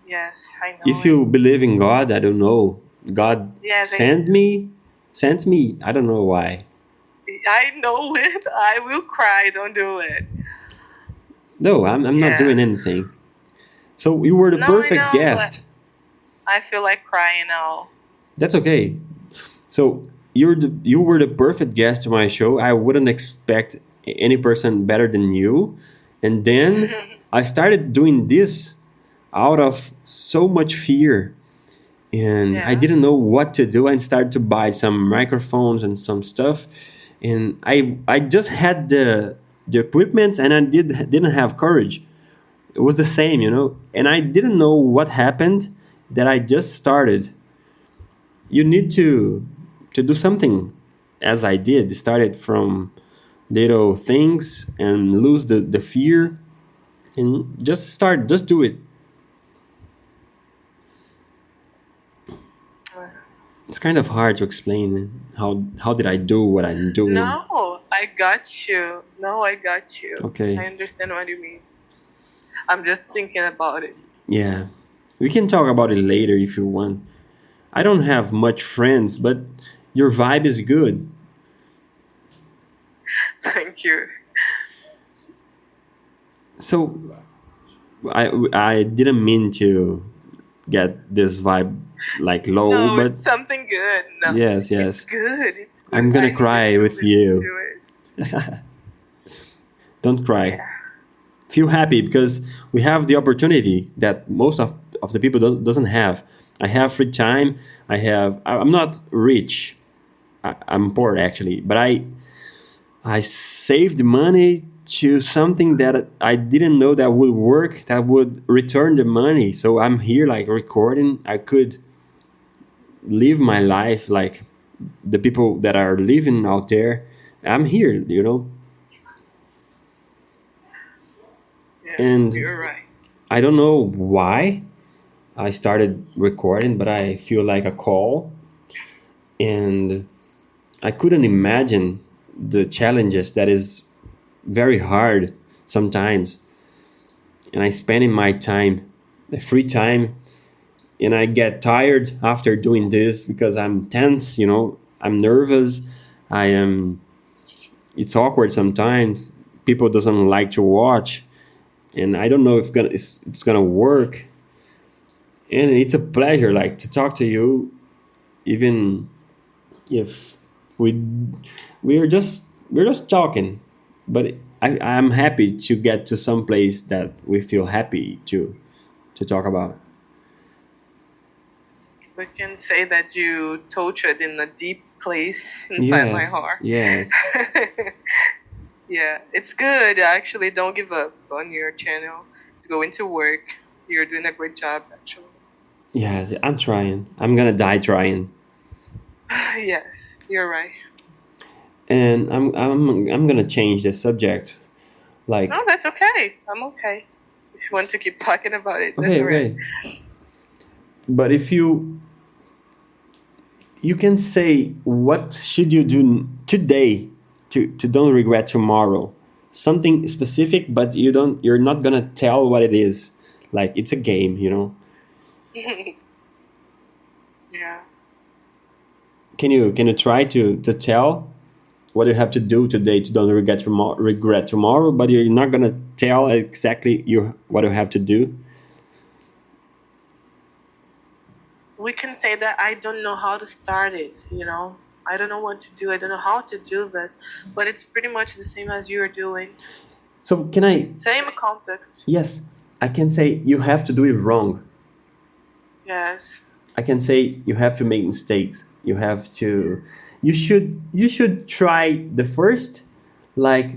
Yes, I know. If you believe in God, I don't know. God Yes, sent me. I don't know why. I know it. I will cry. Don't do it. No, I'm not Yeah. doing anything. So you were the No, I perfect know, guest. I feel like crying now. That's okay. So you were the perfect guest to my show. I wouldn't expect any person better than you. And then I started doing this out of so much fear, and I Yeah. didn't know what to do. I started to buy some microphones and some stuff, and I just had the equipments, and I didn't have courage. It was the same, and I didn't know what happened. That I just started. You need to do something, as I did. Started from little things and lose the fear, and just do it. It's kind of hard to explain how did I do what I'm doing. No, I got you. No, I got you. Okay. I understand what you mean. I'm just thinking about it. Yeah, we can talk about it later if you want. I don't have much friends, but your vibe is good. Thank you. So I didn't mean to get this vibe like low, No, but it's something good. No, yes, it's yes. good. It's good. I'm gonna I needed cry to with listen you. to it. Don't cry. Yeah. Feel happy because we have the opportunity that most of the people doesn't have. I have free time. I'm not rich. I'm poor actually, but I saved money to something that I didn't know that would work, that would return the money. So I'm here like recording. I could live my life like the people that are living out there. I'm here. Yeah, And you're right. I don't know why I started recording, but I feel like a call, and I couldn't imagine the challenges that is very hard sometimes. And I spend in my time, the free time, and I get tired after doing this because I'm tense, I'm nervous. I am It's awkward sometimes. People doesn't like to watch, and I don't know if it's gonna work. And it's a pleasure like to talk to you, even if we we're just talking, but I'm happy to get to some place that we feel happy to talk about. We can say that you tortured in a deep place inside my Yes, heart. yes, Yeah, it's good. Actually, don't give up on your channel. To go into work. You're doing a great job, actually. yes. I'm trying. I'm gonna die trying, Yes, you're right. and I'm gonna change the subject. No, Like, that's okay. I'm okay. If you want to keep talking about it, that's okay, all right. okay. But if you can say what should you do today to don't regret tomorrow, something specific, but you're not gonna tell what it is. Like it's a game. Yeah. Can you try to tell what you have to do today to don't regret tomorrow, but you're not gonna tell exactly what you have to do. We can say that I don't know how to start it. I don't know what to do. I don't know how to do this. But it's pretty much the same as you're doing. So can I? Same context. Yes, I can say you have to do it wrong. Yes. I can say you have to make mistakes. You should try the first, like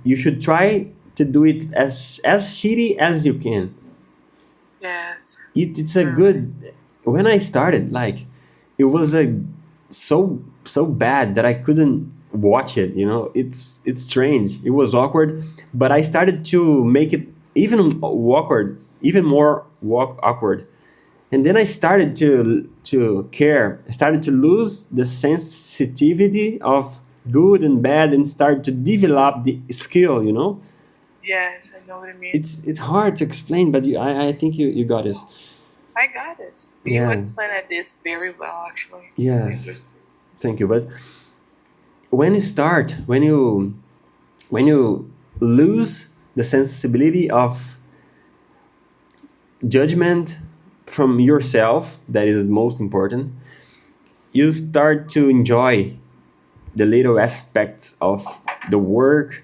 you should try to do it as shitty as you can. Yes. It's a good. When I started, like it was so bad that I couldn't watch it. It's strange. It was awkward, but I started to make it even more awkward. And then I started to care. I started to lose the sensitivity of good and bad, and start to develop the skill. Yes, I know what I mean. It's hard to explain, but I think you got it. I got this. You Yeah. explained this very well, actually. I Yes. understood. Thank you. But when you lose the sensibility of judgment from yourself, that is most important. You start to enjoy the little aspects of the work,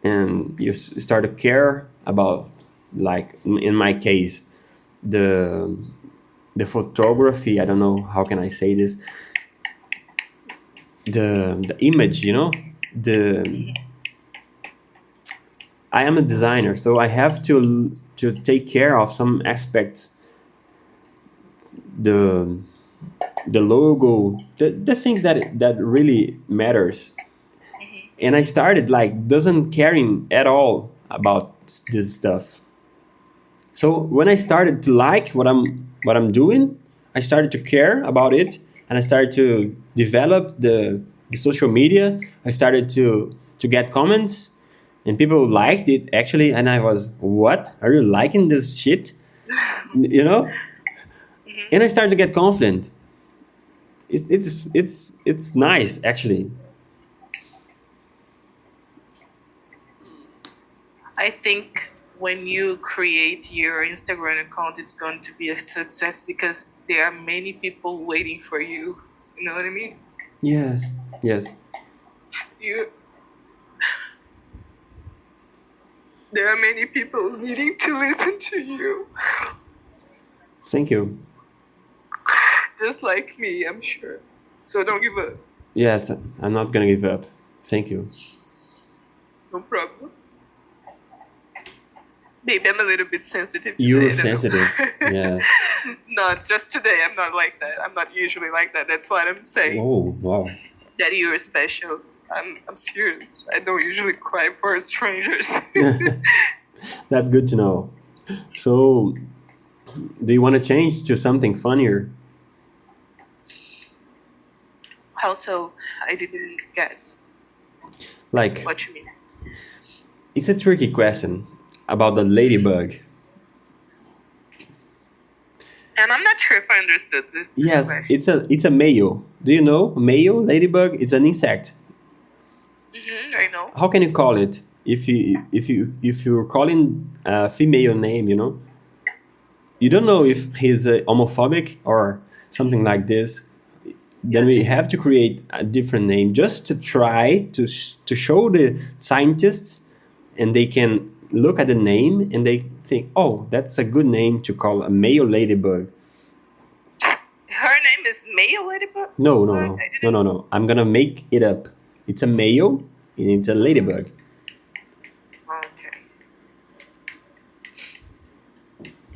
and you start to care about, like in my case, the the photography. I don't know how can I say this. The image, the I am a designer, so I have to take care of some aspects, the the logo, the things that really matters. And I started like doesn't caring at all about this stuff. So when I started to like what I'm doing, I started to care about it, and I started to develop the social media. I started to get comments, and people liked it actually. And I was, what? Are you liking this shit? You know? And I started to get confident. It's nice actually. I think when you create your Instagram account, it's going to be a success because there are many people waiting for you. You know what I mean? Yes, yes. You, there are many people needing to listen to you, Thank you. just like me, I'm sure. So don't give up. Yes, I'm not gonna give up. Thank you. No problem. Maybe I'm a little bit sensitive today. You're I don't know. sensitive. Yes. Not just today. I'm not like that. I'm not usually like that. That's what I'm saying. Oh, wow. That you're special. I'm serious. I don't usually cry for strangers. That's good to know. So, do you want to change to something funnier? Also, I didn't get Like, what you mean. it's a tricky question about the ladybug. And I'm not sure if I understood this Yes, question. it's a male. Do you know male ladybug? It's an insect. I know. How can you call it if you're calling a female name? You don't know if he's homophobic or something like this. Then we Yes. have to create a different name just to try to show the scientists, and they can look at the name and they think, oh, that's a good name to call a male ladybug. Her name is Maya Ladybug? No, no, What? no, I no, didn't. no, no. I'm gonna make it up. It's a male and it's a ladybug. Okay.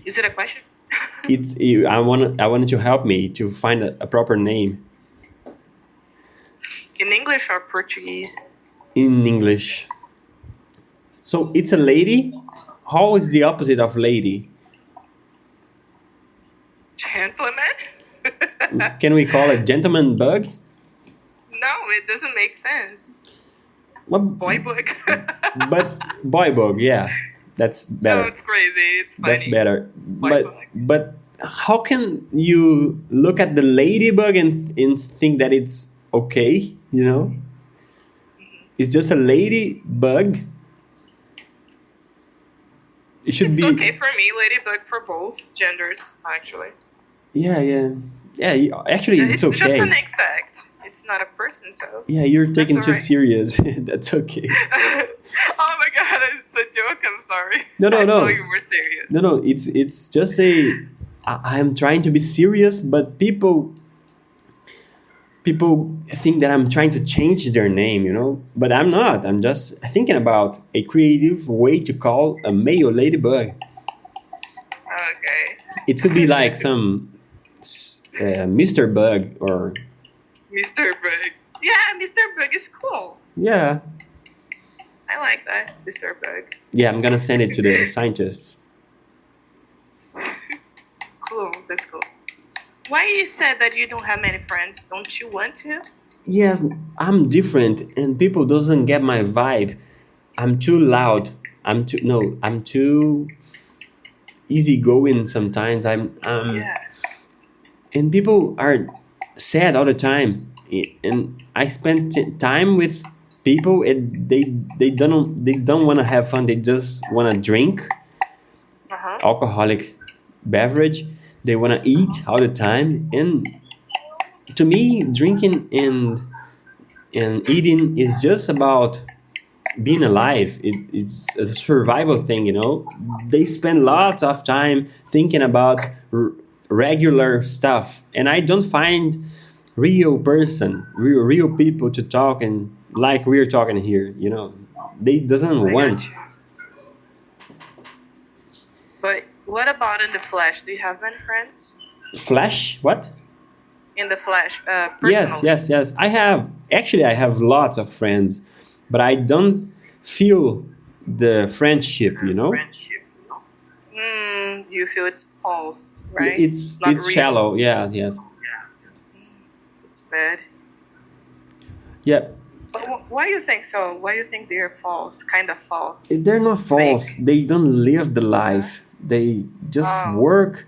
Is it a question? I wanted to help me to find a proper name In English or Portuguese? in English. So it's a lady. How is the opposite of lady? Gentleman? Can we call it gentleman bug? No, it doesn't make sense. What? Boy bug. But boy bug, yeah, that's No, better. it's crazy. It's That's funny. better. Boy But bug. but how can you look at the ladybug and think that it's okay? It's just a ladybug. It should It's be. okay for me, ladybug, for both genders, actually. Yeah, yeah, yeah. Actually, it's It's just an okay. insect. It's not a person, so. Yeah, you're That's taking too alright. serious. That's okay. Oh my god, it's a joke. I'm sorry. No, no, I thought no. you were serious. No, no. It's just I'm trying to be serious, but people think that I'm trying to change their name. But I'm not. I'm just thinking about a creative way to call a male ladybug. Okay. It could be like some Mr. Bug or Mr. Bug. Yeah, Mr. Bug is cool. yeah, I like that, Mr. Bug. yeah. I'm gonna send it to the scientists. Cool, that's cool. Why you said that you don't have many friends? Don't you want to? Yes, I'm different, and people doesn't get my vibe. I'm too loud. I'm too easygoing sometimes. Yeah. And people are sad all the time. And I spend time with people, and they don't want to have fun. They just want to drink Uh-huh. alcoholic beverage. They want to eat all the time, and to me, drinking and eating is just about being alive. It's a survival thing, you know. They spend lots of time thinking about regular stuff, and I don't find real people to talk and like we're talking here. You know, they doesn't I got want you. But what about in the flesh? Do you have many friends? flash. What? In the flesh, Yes, personally. yes, yes. I have lots of friends, but I don't feel the friendship. You know, You feel it's false, right? It's not it's real. shallow. Yeah, yes, It's bad. yeah. But why you think so? Why you think they're false? Kind of false. They're not Fake. false. They don't live the life. They just Oh, work.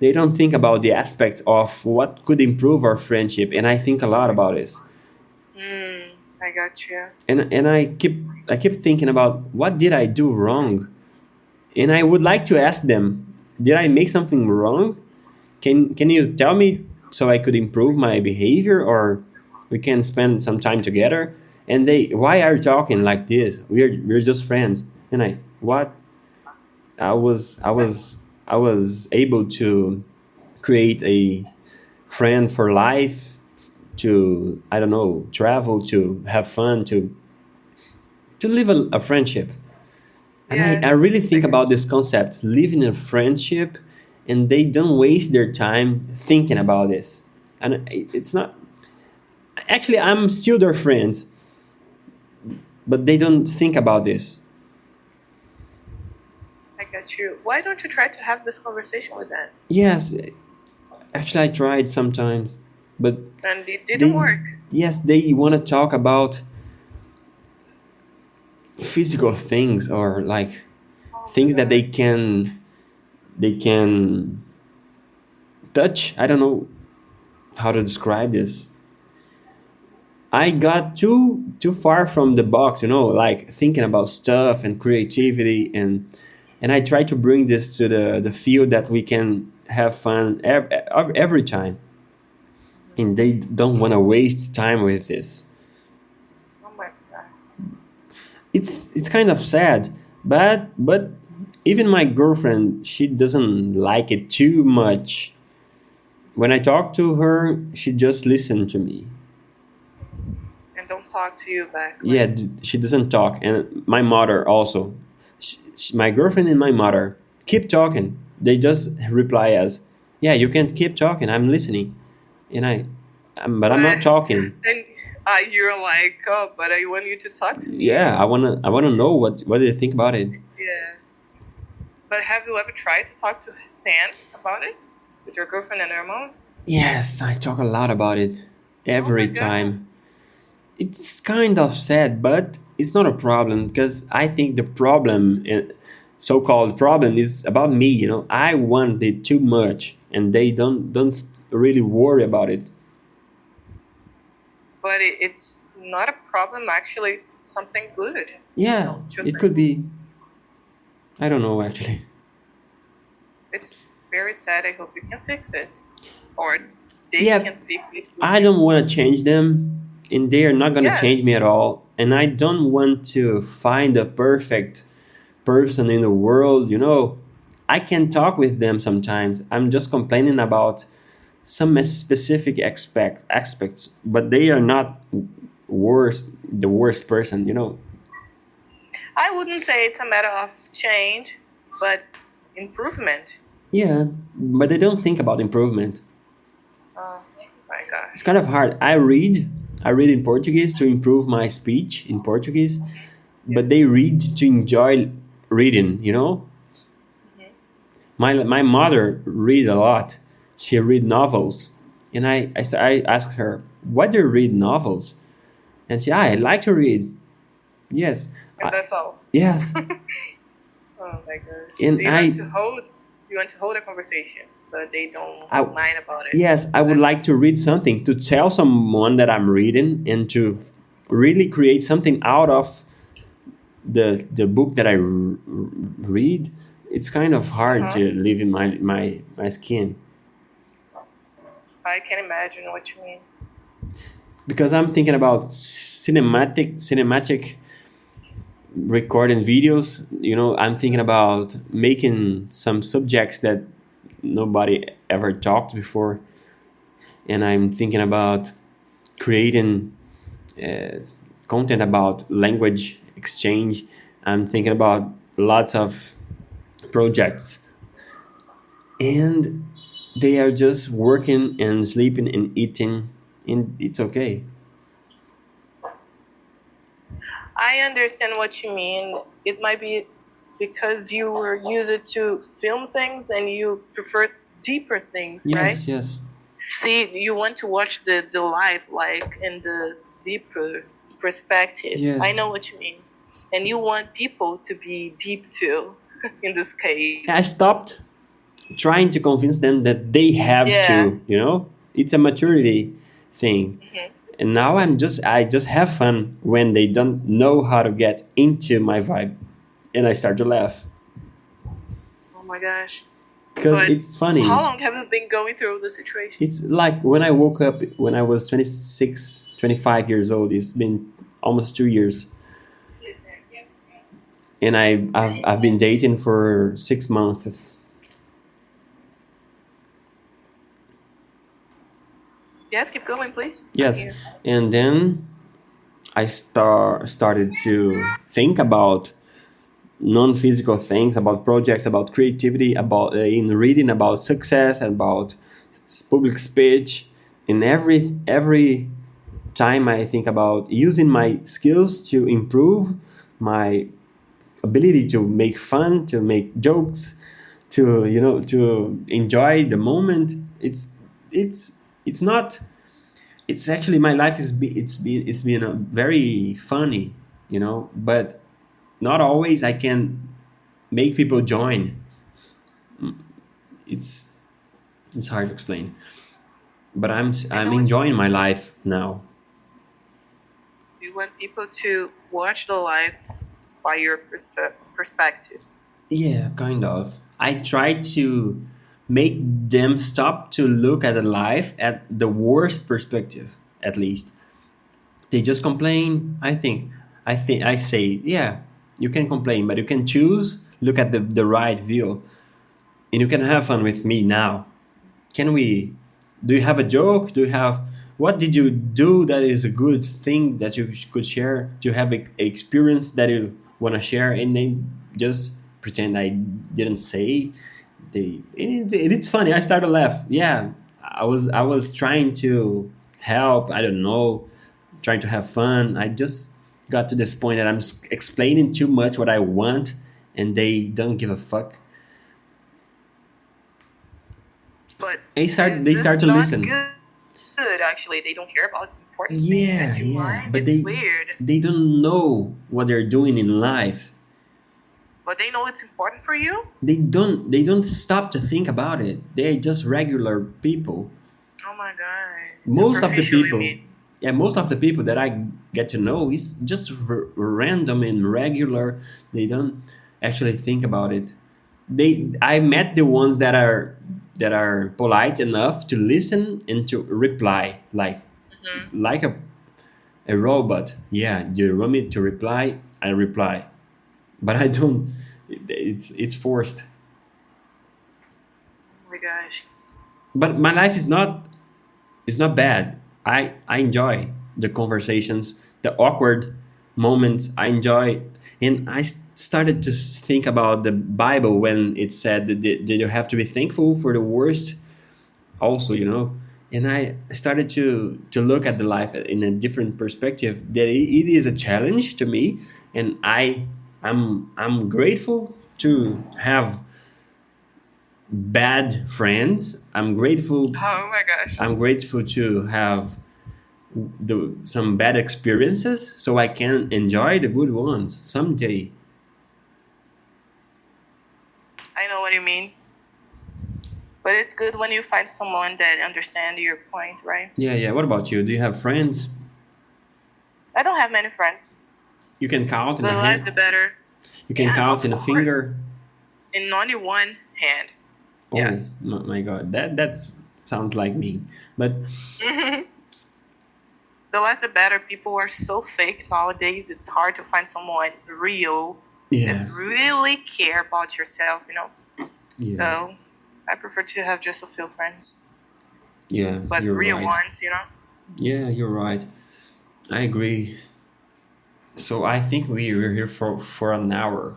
They don't think about the aspects of what could improve our friendship. And I think a lot about this. I got you. And I keep thinking about what did I do wrong? And I would like to ask them, did I make something wrong? Can you tell me so I could improve my behavior, or we can spend some time together? And they, why are you talking like this? We're just friends. And I, what? I was I was I was able to create a friend for life, to, I don't know, travel, to have fun, to live a friendship. And I Yes, really I think got about this concept, living a friendship, and they don't waste their time thinking about this. And it's not, actually, I'm still their friend, but they don't think about this. I got you. Why don't you try to have this conversation with them? Yes, actually, I tried sometimes, but And it didn't they, work. yes, they want to talk about physical things, or like Oh my things that god. they can touch. I don't know how to describe this. I got too far from the box, you know, like thinking about stuff and creativity, and I try to bring this to the field that we can have fun every time, and they don't want to waste time with this. Oh my god. It's kind of sad, but even my girlfriend, she doesn't like it too much. When I talk to her, she just listens to me. And don't talk to you back, Yeah, right? she doesn't talk, and my mother also. My girlfriend and my mother keep talking. They just reply as, "Yeah, you can keep talking. I'm listening," and but I'm But not talking. then you're like, oh, but I want you to talk to me. Yeah, I wanna know what do you think about it. Yeah. But have you ever tried to talk to Stan about it with your girlfriend and her mom? Yes, I talk a lot about it Oh my every god. time. It's kind of sad, but it's not a problem because I think the problem, so-called problem, is about me. You know, I want it too much, and they don't really worry about it. But it's not a problem. Actually, it's something good. Yeah, Don't you it think? could be. I don't know actually. It's very sad. I hope you can fix it, or they Yeah, can fix it with I you. don't want to change them, and they are not gonna change Yes, me at all. And I don't want to find a perfect person in the world. You know, I can talk with them sometimes. I'm just complaining about some specific aspects, but they are not the worst person. You know. I wouldn't say it's a matter of change, but improvement. Yeah, but they don't think about improvement. Oh my It's gosh. kind of hard. I read in Portuguese to improve my speech in Portuguese, Yeah. but they read to enjoy reading. You know, Hmm. my mother read a lot. She read novels, and I asked her, why do you read novels? And she, I like to read. Yes, And that's all. yes, Oh my gosh. and Do you want to hold? You want to hold a conversation, but they don't I mind about it. yes, I would like to read something to tell someone that I'm reading, and to really create something out of the book that I read. It's kind of Uh hard huh. to live in my skin, I can imagine what you mean. because I'm thinking about cinematic recording videos. I'm thinking about making some subjects that nobody ever talked before, and I'm thinking about creating uh, content about language exchange. I'm thinking about lots of projects, and they are just working and sleeping and eating, and it's okay. I understand what you mean. It might be because you were used to film things and you prefer deeper things, right? Yes, yes, See, you want to watch the life like in the deeper perspective. I yes. know what you mean. And you want people to be deep too, in this case. I stopped trying to convince them that they have Yeah. to. It's a maturity thing. Mhm. And now I just have fun when they don't know how to get into my vibe, and I start to laugh Oh my gosh. because But it's funny. how long have you been going through the situation? It's like when I woke up when I was 26, 25 years old. It's been almost 2 years, and I've been dating for 6 months. Yes, keep going, please. I'm Yes, here. and then I started to think about non-physical things, about projects, about creativity, about in reading about success, about public speech. And every time I think about using my skills to improve my ability to make fun, to make jokes, to enjoy the moment. It's not. It's actually my life it's been a very funny, but not always I can make people join. It's it's hard to explain, but I I'm know what you enjoying mean. my life now. You want people to watch the life by your perspective. Yeah, kind of. I try to make them stop to look at the life at the worst perspective, at least. They just complain. I say, yeah, you can complain, but you can choose, look at the right view, and you can have fun with me now. Can we? Do you have a joke? Do you have? What did you do that is a good thing that you could share? Do you have a experience that you want to share? And they just pretend I didn't say. It's funny. I started to laugh. Yeah, I was trying to help. I don't know, trying to have fun. I just got to this point that I'm explaining too much what I want, and they don't give a fuck. But They this start is to not listen. good, actually. They don't care about important things Yeah, that you yeah, want. but It's they weird. they don't know what they're doing in life. But they know it's important for you? They don't stop to think about it. They're just regular people. Oh my god. Most of the Superficial, you people, mean? yeah, most of the people that I get to know is just random and regular. They don't actually think about it. I met the ones that are polite enough to listen and to reply Hmm. like a robot. Yeah, you want me to reply, I reply, but I don't. It's forced. Oh my gosh. But my life is not bad. I enjoy the conversations, the awkward moments. I enjoy, and I started to think about the Bible when it said that you have to be thankful for the worst also, and I started to look at the life in a different perspective, that it is a challenge to me, and I'm grateful to have bad friends. Oh my gosh. I'm grateful to have some bad experiences so I can enjoy the good ones someday. I know what you mean. But it's good when you find someone that understands your point, right? Yeah, yeah. What about you? Do you have friends? I don't have many friends. You can count in The a less the hand. better. You can Yes, count of in a course. finger. In only one hand. Oh Yes. my God, that sounds like me. But The the less the better. People are so fake nowadays. It's hard to find someone real that Yeah, really care about yourself, yeah, So I prefer to have just a few friends, yeah. but You're real right. ones. Yeah, you're right. I agree. So I think we were here for an hour.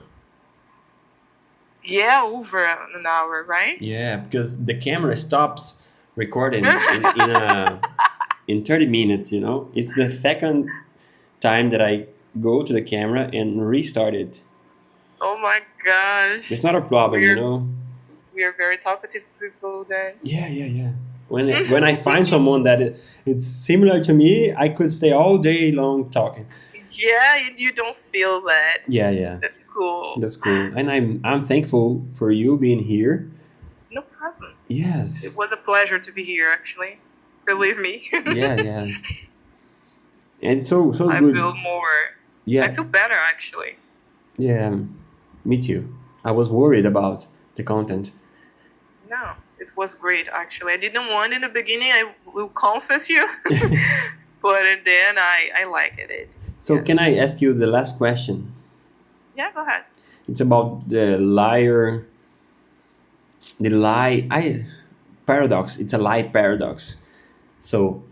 Yeah, over an hour, right? Yeah, because the camera stops recording in 30 minutes. It's the second time that I go to the camera and restart it. Oh my It's gosh. not a problem, We're we're very talkative people then. Yeah, yeah, yeah. When I find someone that it's similar to me, I could stay all day long talking. Yeah, and you don't feel that. Yeah, yeah. That's cool. That's cool. And I'm thankful for you being here. No problem. Yes. It was a pleasure to be here, actually. Believe me. Yeah, yeah. And it's so I good. feel more. I Yeah. feel better, actually. Yeah. Me too. I was worried about the content. No, it was great, actually. I didn't want in the beginning, I will confess you. But then I liked it. So Yes. can I ask you the last question? Yeah, go ahead. It's about the liar, the lie I paradox. It's a lie paradox. So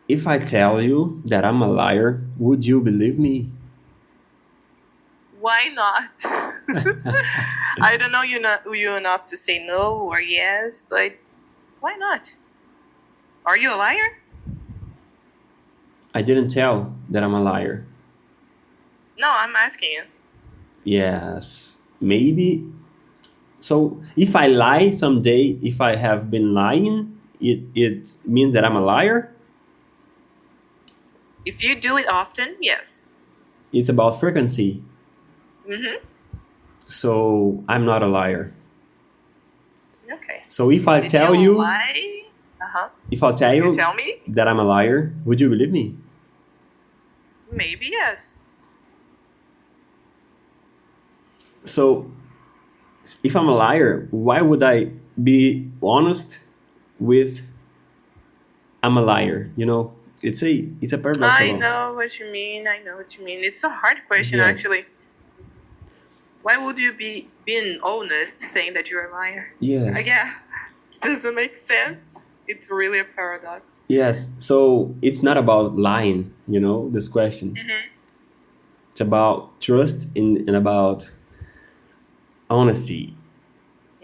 if I tell you that I'm a liar, would you believe me? Why not? I don't know you enough to say no or yes, but why not? Are you a liar? I didn't tell that I'm a liar. No, I'm asking you. Yes, maybe. So if I lie someday, if I have been lying, it means that I'm a liar. If you do it often, yes. It's about frequency. Mm-hmm. So I'm not a liar. Okay. So if I Did tell you you, lie? Uh-huh. if I tell You you tell me? that I'm a liar, would you believe me? Maybe yes. So if I'm a liar, why would I be honest with I'm a liar? It's a paradox I about. know what you mean. I know what you mean. It's a hard question, Yes. actually. Why would you be being honest saying that you're a liar? Yes. Yeah, doesn't make sense. It's really a paradox. Yes. So it's not about lying, this question. Mm-hmm. It's about trust and about honesty.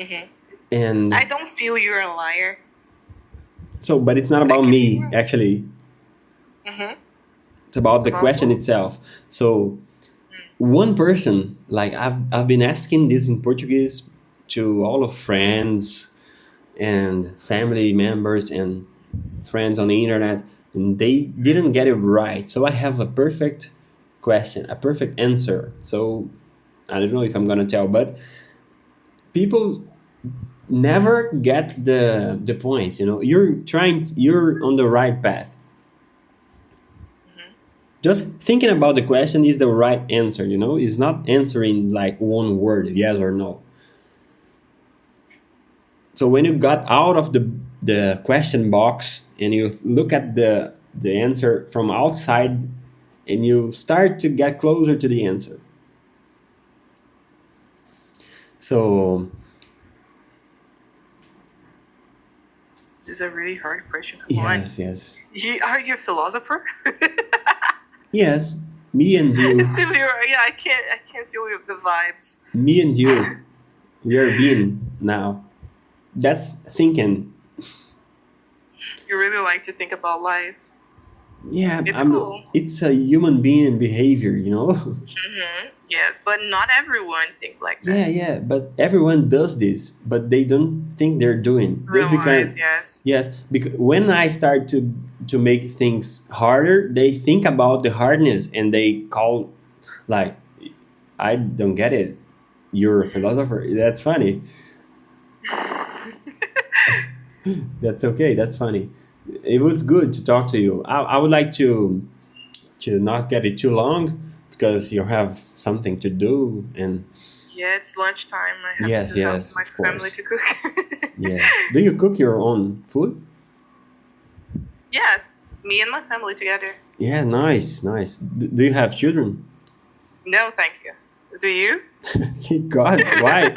Mm-hmm. And I don't feel you're a liar. so, but it's not But I about can me, feel it. actually. Mm-hmm. It's about It's the about question who? itself. So one person, like I've been asking this in Portuguese to all of friends and family members and friends on the internet, and they didn't get it right. So I have a perfect question, a perfect answer. So I don't know if I'm gonna tell, but people never get the point. You're on the right path. Mm-hmm. Just thinking about the question is the right answer. It's not answering like one word, yes or no. So when you got out of the question box and you look at the answer from outside and you start to get closer to the answer. So This is a really hard question. Come on. yes. Are you a philosopher? Yes, me and It you, seems you're. Yeah, I can't feel the vibes. me and you, we are being now. That's thinking. You really like to think about life. Yeah, It's cool. it's a human being behavior. Mm-hmm. Yes, but not everyone think like that. Yeah, but everyone does this, but they don't think they're doing. Just because, Realize, yes. yes, because when I start to make things harder, they think about the hardness and they call, like, I don't get it. You're a philosopher. That's funny. That's okay. That's funny. It was good to talk to you. I would like to not get it too long because you have something to do and Yeah, it's lunchtime. I have yes, to help yes, my of family course. to cook. Yeah. Do you cook your own food? Yes. Me and my family together. Yeah, nice, nice. Do you have children? No, thank you. Do you? God, why?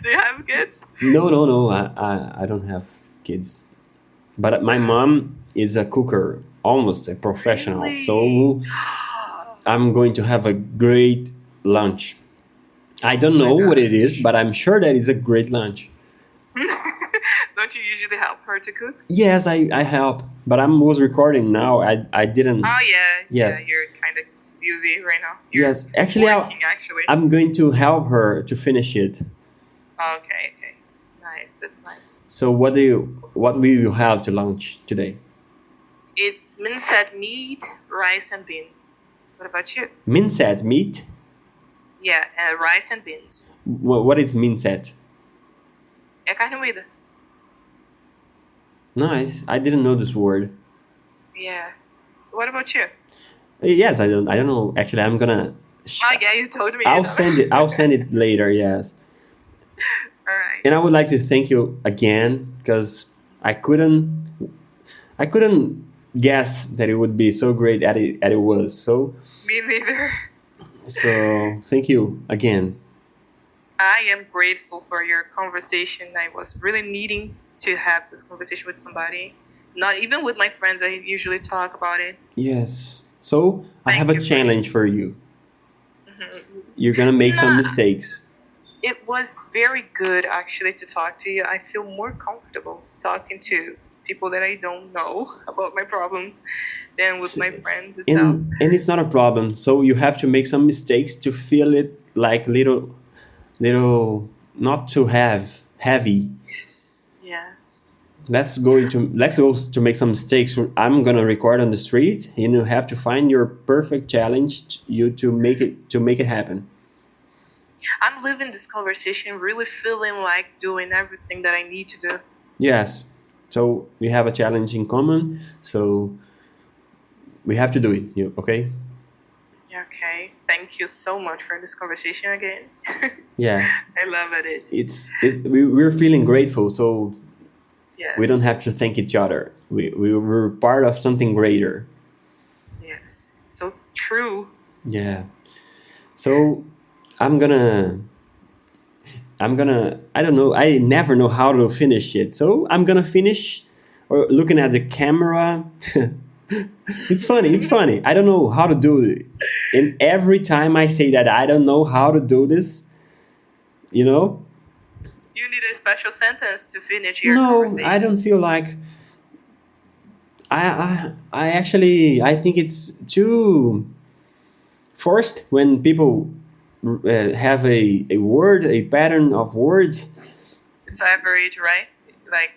Do you have kids? No, no, no. I don't have kids. But my mom is a cooker, almost a professional. Really? So I'm going to have a great lunch. I don't Oh my know what it is, gosh. but I'm sure that it's a great lunch. Don't you usually help her to cook? Yes, I help, but I was recording now. I didn't. Oh yeah, yeah. Yes, You're kind of busy right now. You're yes. Actually, working actually. I'm going to help her to finish it. Okay, okay. Nice. That's nice. So what will you have to lunch today? It's minced meat, rice, and beans. What about you? Minced meat. Yeah, rice and beans. What is minced? É carne moída. Nice. I didn't know this word. Yes. What about you? Yes, I don't know. Actually, I'm gonna. Oh yeah, you told me. I'll send it. I'll send it later. Yes. All right. And I would like to thank you again because I couldn't guess that it would be so great as it was. Me neither. So thank you again. I am grateful for your conversation. I was really needing to have this conversation with somebody. Not even with my friends. I usually talk about it. Yes. So I have Thank a you. challenge for you. Mhm. You're gonna make some Nah, mistakes. it was very good actually to talk to you. I feel more comfortable talking to people that I don't know about my problems than with my friends itself. And it's not a problem. So you have to make some mistakes to feel it like little not to have heavy. Yes. Yes. Let's go to make some mistakes. I'm gonna record on the street and you have to find your perfect challenge you to make it happen. I'm living this conversation really feeling like doing everything that I need to do. Yes. So we have a challenge in common. So we have to do it. Okay? Okay. Thank you so much for this conversation again. Yeah. I love it. We're feeling grateful. So Yes. we don't have to thank each other. We're part of something greater. Yes. So true. Yeah. So I'm gonna I don't know, I never know how to finish it. So I'm gonna finish or looking at the camera. It's funny. I don't know how to do it. And every time I say that I don't know how to do this, you know? You need a special sentence to finish your No, conversation. I don't feel like I actually I think it's too forced when people have a word, a pattern of words. It's average, right? Like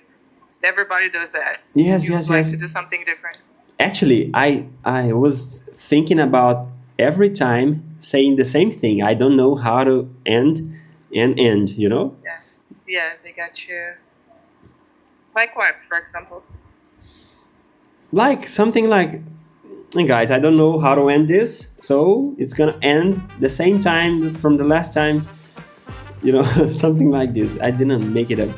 everybody does that. Yes, You yes, like yes. to do something different. Actually, I was thinking about every time saying the same thing. I don't know how to end, you know? Yes. Yes, I got you. Like what, for example? Like something like, "Hey guys, I don't know how to end this, so it's gonna end the same time from the last time," you know, something like this. I didn't make it up.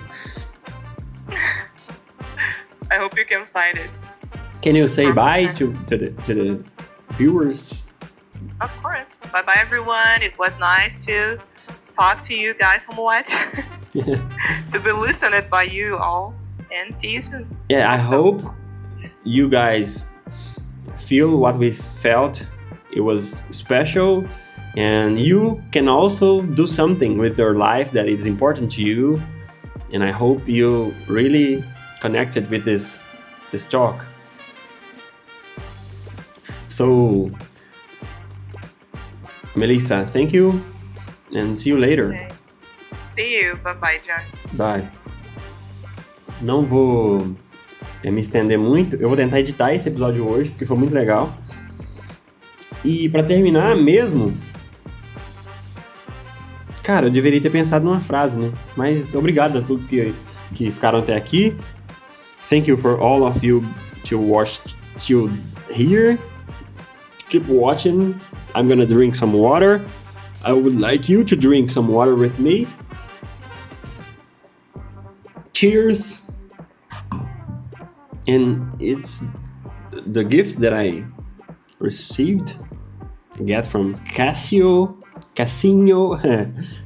I hope you can find it. Can you say bye 100%. to the viewers? Of course. Bye bye, everyone. It was nice to talk to you guys somewhat, to be listened by you all, and see you soon. Yeah, I So- hope you guys feel what we felt. It was special, and you can also do something with your life that is important to you. And I hope you really connected with this talk. So, Melissa, thank you, and see you later. Okay. See you. Bye bye, John. Bye. Não vou me estender muito. Eu vou tentar editar esse episódio hoje, porque foi muito legal. E pra terminar mesmo, cara, eu deveria ter pensado numa frase, né? Mas obrigado a todos que ficaram até aqui. Thank you for all of you to watch till here. Keep watching. I'm gonna drink some water. I would like you to drink some water with me. Cheers. And it's the gift that I received, I get from Casio.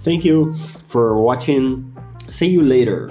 Thank you for watching. See you later.